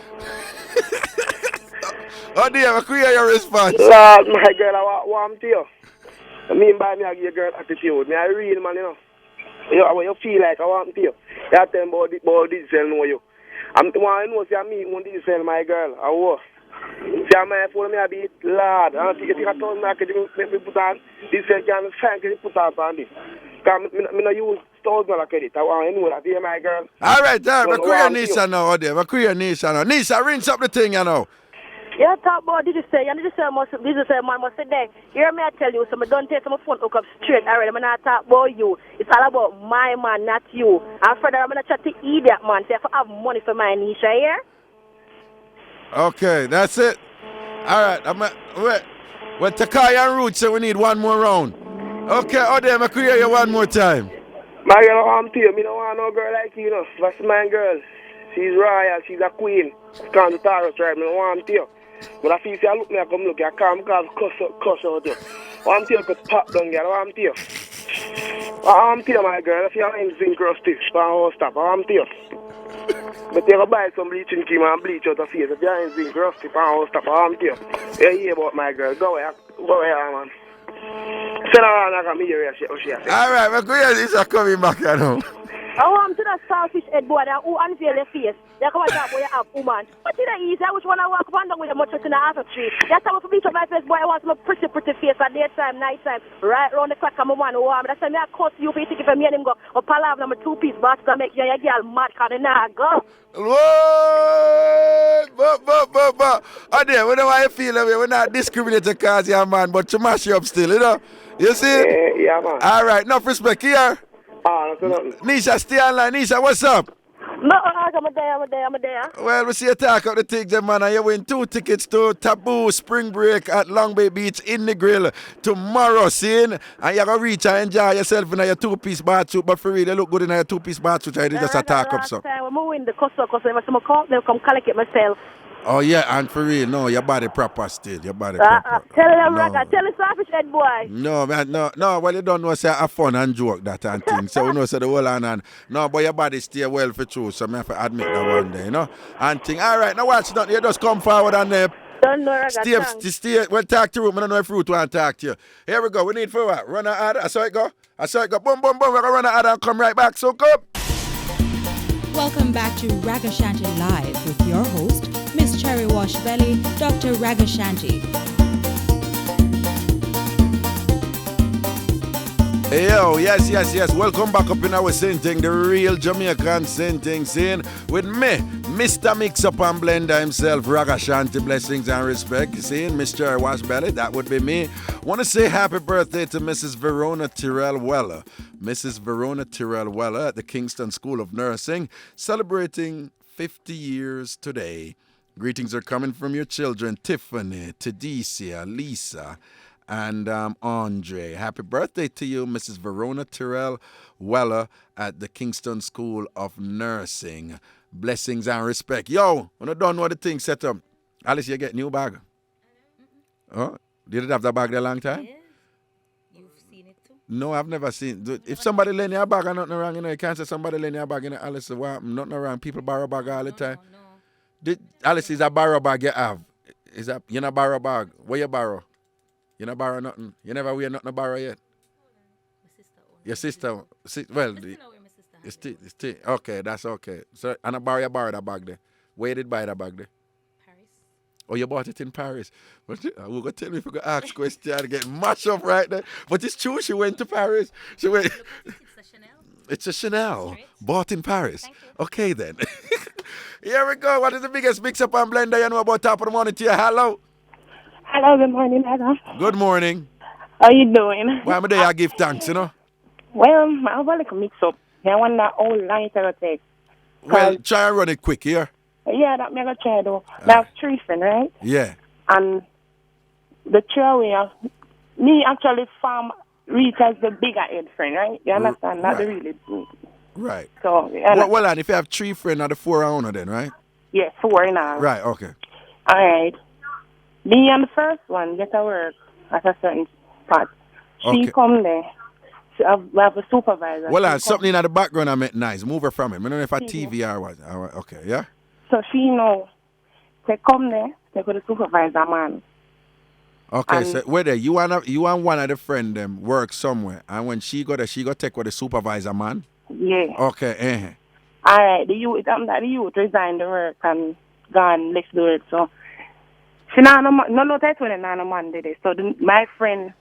Oh dear, I hear your response. Lord, my girl, I want to you. I mean by me, I give you a girl attitude. Me, I real man, you know. What you feel like, I want to you. You tell me about this cell, know you. I'm the one who knows me, want this cell, my girl. I was. See, my phone, me, I be lad. I think I told me, I can put on this cell, can put on this. Because I don't use $1,000 credit. I want to know that, dear, my girl. All right, I'm Nisha now, Odia. Nisha, rinse up the thing, you know. Yeah, talk about did you say man must say there. Hear me I tell you, so I don't take my phone hook up straight already. I'm not talk about you. It's all about my man, not you. And further I'm gonna chat to idiot man. Say if I have money for my Nisha here. Okay, that's it. Alright, wait. Well, Takai and Root say we need one more round. Okay, Odem, I could hear you one more time. My girl, I'm to you. I don't want no girl like you, know. That's my girl. She's royal, she's a queen. Can't the Taurus tribe, I don't want to you. But I feel if you look me, I come look, I can't cuss out you. I want you to pop down, girl. I want you. I want you, my girl. If you have any zinc rusty, I won't stop. I want you. But you go buy some bleaching cream and bleach out the face. If you have any zinc rusty, I won't stop. I want you. You hear about my girl. Go away, man. Send her around, I can hear you. Alright, my girl is coming back, you know. I want to that selfish head boy that who unveil their face. They come and talk about you have woman. But it's easy. I wish when I walk up and down with a much in the after tree. That's how I bleach up my face, boy. I want some pretty face at daytime, nighttime, right round the clock. I'm a man who warm. That's why I cut you for you think if me and him go up palaver I'm a 2-piece box to make you a girl mad because they not go. Whoa! But. Oh, there, we know how you feel. We're not discriminating because you're a man, but you mash you up still, you know? You see? Yeah, man. All right, enough respect here. Nisha, stay online. Nisha, what's up? No, I'm there. Well, we see you talk up the things, man, and you win 2 tickets to Taboo Spring Break at Long Bay Beach in the Grill tomorrow, seeing? And you're going to reach and enjoy yourself in your 2-piece bathsuit, but for real, you look good in your 2-piece bathsuit, I just talk up some. I'm win the customer, they come collect it myself. Oh, yeah, and for real, no, your body proper still, your body proper. Tell them, tell the selfish head boy. No, man, no, well, you don't know, say, have fun and joke that and thing. So, we know, say, the whole and no, but your body stay well for true, so I have to admit that one day, you know, and thing. All right, now watch that, you just come forward and don't know, stay, well, talk to room, I don't know if Ruth want to talk to you. Here we go, we need for what? Run an ad, I saw it go, boom, we're going to run an ad and come right back, so come. Welcome back to Ragashanti Live with your host, Miss Cherry Wash Belly, Dr. Ragashanti. Yo, yes. Welcome back up in our Sinting, the real Jamaican Sinting scene with me, Mr. Mixup and Blenda himself, Ragashanti, blessings and respect. Seeing Miss Cherry Wash Belly, that would be me. Want to say happy birthday to Mrs. Verona Tyrell Weller. Mrs. Verona Tyrell Weller at the Kingston School of Nursing, celebrating 50 years today. Greetings are coming from your children, Tiffany, Tadesia, Lisa, and Andre. Happy birthday to you, Mrs. Verona Tyrell Weller at the Kingston School of Nursing. Blessings and respect. Yo, when I don't know what the thing set up, Alice, you get new bag? Oh, did it have that bag there a long time? Yes. You've seen it too? No, I've never seen. If somebody lend you a bag and nothing wrong, you know, you can't say somebody lend you a bag, you know, Alice, what, nothing wrong. People borrow a bag all the time. No. Alice, is a borrow bag you have? Is that you not borrow bag? Where you borrow? You not borrow nothing. You never wear nothing to borrow yet. Your sister. Well, okay, that's okay. So and I borrow that bag there. Where did you buy that bag there? Paris. Oh, you bought it in Paris. But we're gonna tell me if we gonna ask questions and get mashed up right there. But it's true, she went to Paris. She went. It's a Chanel. Bought in Paris. Okay then. Here we go. What is the biggest mix-up and blender you know about top of the morning to you? Hello. Hello, good morning, Ada. Good morning. How you doing? Why am I there? I give thanks, you know. Well, I have a little mix-up. I want that whole line to take. Well, try and run it quick here. Yeah, that me gonna try though. I have three friends, right? Yeah. And the three me actually farm reach as the bigger head friend, right? You understand? Not the really big. Right. So, well, and if you have three friends, are the four owner then, right? Yeah, four in all. Right, okay. All right. Me and the first one get to work at a certain spot. She come there. We have a supervisor. Well, something in the background I meant nice. Move her from it. I don't know if a TV or what. Okay, yeah? So she know. They come there. They go to the supervisor, man. Okay, so whether you and one of the friend them work somewhere, and when she go there, she go take with the supervisor, man? Yeah. Okay, All right, the youth resigned the work and gone, let's do it. So, she no that's when no man did it. So, my friend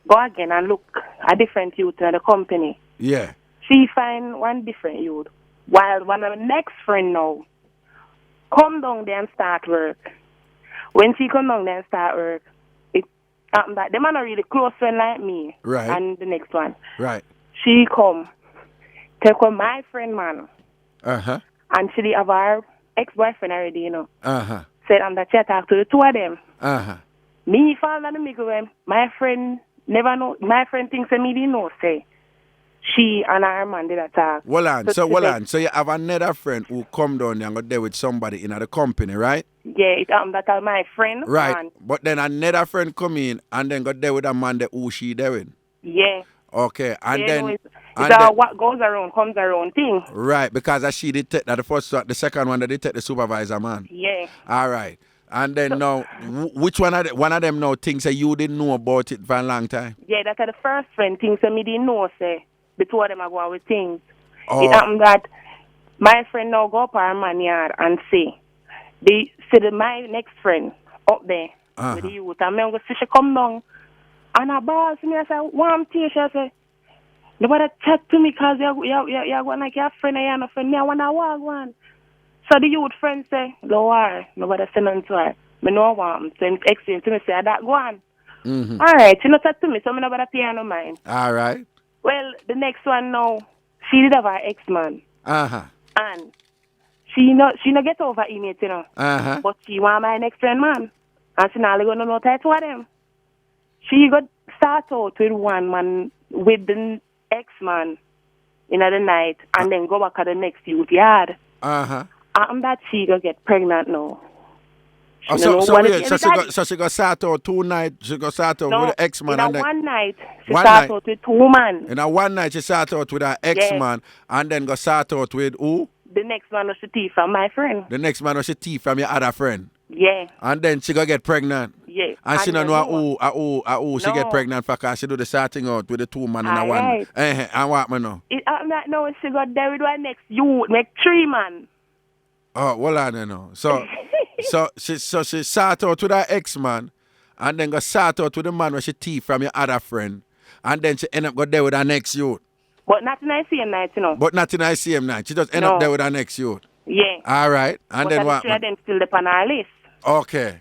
go again and look a different youth in the company. Yeah. She find one different youth. While one of the next friend now come down there and start work. When she come down there and start work, it happened that them are not really close friend like me. Right. And the next one. Right. She come. Take on my friend, man. Uh-huh. And she have her ex-boyfriend already, you know. Uh-huh. Said that she talk to the two of them. Uh-huh. Me fall in the middle of them. My friend never know. My friend thinks that me didn't know, say. She and her man did attack. So you have another friend who come down there and go there with somebody in the company, right? Yeah, it that my friend. Right. Man. But then another friend come in and then go there with a man that who she there with. Yeah. Okay, and then... what goes around comes around thing. Right, because as she did take that the first one, the second one that did take the supervisor, man. Yeah. All right. And then now, which one of them now thinks that you didn't know about it for a long time? Yeah, that's the first friend thinks that me didn't know, say. The two of them are going with things. Oh. It happened that my friend now go up our man yard and say, my next friend up there with the youth, and me go see she come down, and her boss me I say, one tea, she say, nobody chat to me because you're going like your friend and you're not friend. Me, I want to walk one. So the youth friend say, don't worry, nobody say nothing to her. Me no want. So him explain to me, say, that go on. Mm-hmm. All right, she not chat to me, so me nobody pay her no mind. All right. Well, the next one now, she did have her ex-man. Uh-huh. And she no get over email, you know. Uh-huh. But she want my next friend, man. And she not going to know that two of them. She got start out with one man, with the ex-man in the night, and then go back to the next youth yard. Uh-huh. And that she go get pregnant now. So she got start out 2 nights, she got start out with the ex-man. In one night, she start out with 2 men. In one night, she start out with her ex-man, and then go start out with who? The next man was the thief from my friend. The next man was the thief from your other friend? Yeah. And then she go get pregnant? Yeah. And she don't know who she get pregnant for, because she do the starting out with the 2 men in a one. Right. And what me know? It happened that now she got there with her next youth, make 3 men. Oh, well, I don't know. So she start out with her ex-man, and then go start out with the man where she thief from your other friend, and then she end up go there with her next youth. But not in the same night, you know. But not in the same night. She just end up there with her next youth. Yeah. All right. And then what? But them still up on our list. Okay.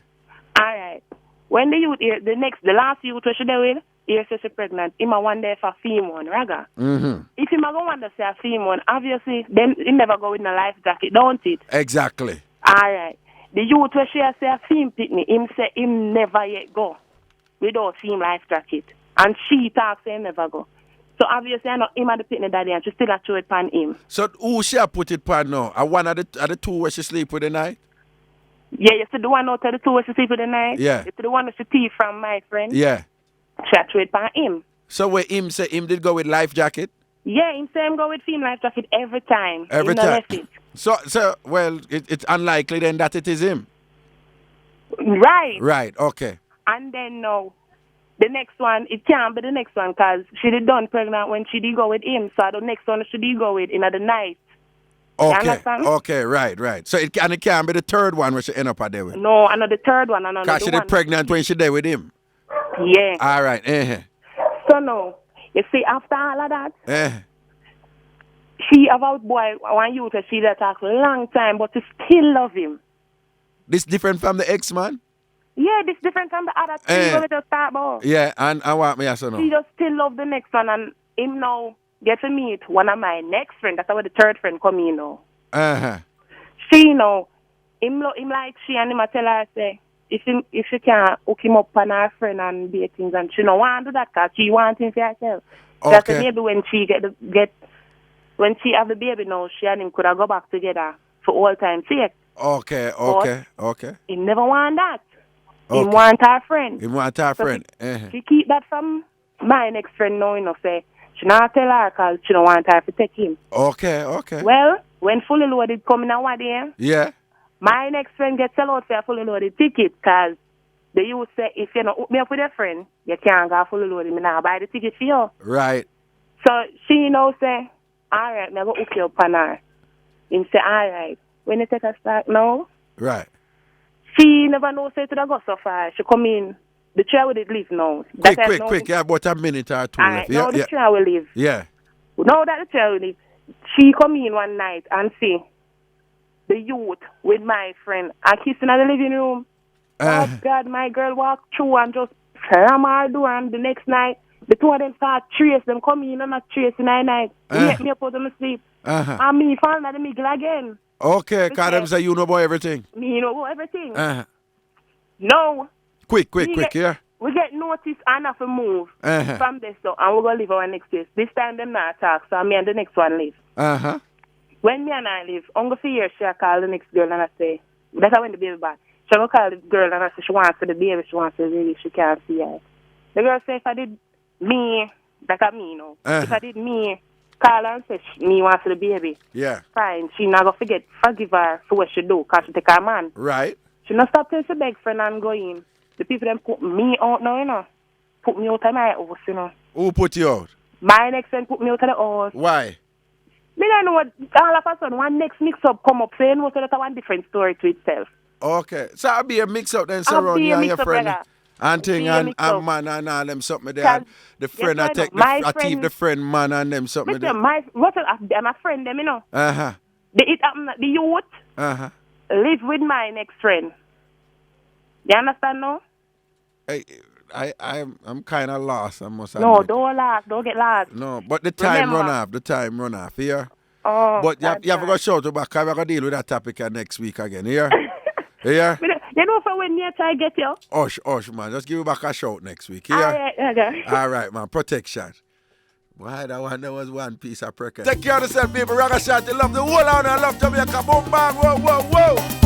All right. When the youth, the last youth where she there with, Here says she pregnant. Him a wonder if a female one, Raga. Mm-hmm. If him a go wonder say a female one, obviously, then he never go with a life jacket, don't it? Exactly. All right. The youth where she say a female pitney, him say him never yet go without female life jacket. And she talks say him never go. So obviously, I know him and the pitney daddy, and she still a throw it pan him. So who she a put it pan now? A one of the two where she sleep with the night? Yeah, you see the one out of the two where she sleep with the night? Yeah. You see the one that she thief from my friend? Yeah. She a throw it pan him. So where him say him did go with life jacket? Yeah, him say him go with female life jacket every time. Every Him no time. left it. So well, it's unlikely then that it is him. Right. Right, okay. And then now, the next one, it can't be the next one because she did done pregnant when she did go with him. So the next one she did go with in the night. You Okay, understand? okay, right. So it can't be the third one where she end up there with. No, I know the third one. I know Because the she one. did pregnant when she there with him. Yeah. All right, So no, you see, after all of that, Eh. she about boy, one youth, she that talk long time, but she still love him. This different from the ex-man? Yeah, this different from the other two we just talk about. Yeah, and I want me as She no. just still love the next one, and him now get to meet one of my next friend. That's where the third friend come in now. Uh-huh. She know him like she, and him a tell her say if she can hook him up on her friend and be things, and she no want to do that because she want him for herself. That's Okay. maybe when she when she have the baby now, she and him could have go back together for all time sake. Okay. He never want that. He Okay. want her friend. He want her So friend. She keep that from my next friend now, you know, say she not tell her because she don't want her to take him. Okay. Well, when Fully Loaded come in our day, Yeah. my next friend gets sell out for a Fully Loaded ticket because they used to say if you don't hook me up with a friend, you can't go Fully Loaded. Me now buy the ticket for you. Right. So she now say, all right, me go hook you up on her. Him say, all right. When you take a start now, Right. she never know say to the go so far. She come in. The chair will leave now. Quick. Yeah, about a minute or two All left. right, now the Yeah. chair will leave. Yeah. Now that the chair will leave, she come in one night and see the youth with my friend and kissing in the living room. Oh, God, my girl walk through and just slam her door, and the next night, the two of them start trace them come in and not trace in the night. Wake me up out of my sleep. Uh-huh. And me falling at the middle again. Okay, because them say you know about everything. Me know everything. Uh-huh. No. Quick, get, yeah. We get notice and have to move Uh-huh. from this so and we're going to leave our next place. This time them not talk, so me and the next one leave. Uh-huh. When me and I leave, Uncle Fear, she call the next girl and I say, that's how when the baby back. She will call the girl and I say she wants for the baby, she wants to really, she can't see her. The girl say if I did me, that's me, you know. Uh-huh. If I did me, call her and say me wants for the baby. Yeah. Fine, she not going to forgive her for what she do, because she take her man. Right. She not stop till she beg friend and go in. The people them put me out now, you know. Put me out of my house, you know. Who put you out? My next friend put me out of the house. Why? Me don't know what, all of a sudden, one next mix-up come up, saying so that's one different story to itself. Okay. So I'll be a mix-up then, I'll surround be you a and your mix-up, friend. brother. And thing Be a and mix-up. man and all them something there. Cause- The friend yes, I I take know. My I friend- thief the friend man and them something there. I'm a friend them, you know. Uh-huh. It happen that the youth Uh-huh. live with my next friend. You understand now? I'm kind of lost, I must No, admit. don't laugh. Don't get lost. No, but the time Remember. run off. The time run off, yeah? Oh, But you that's have to go right. shout back. We're going to deal with that topic next week again, yeah? Yeah? You know for when me try get you? Hush, man. Just give you back a shout next week, All yeah? right, okay. All right, man. Protection. Why that one? There was one piece of precaution. Take care of yourself, people. Ragashanti. Love the whole out. I love Jamaica. Boom, bang. Whoa.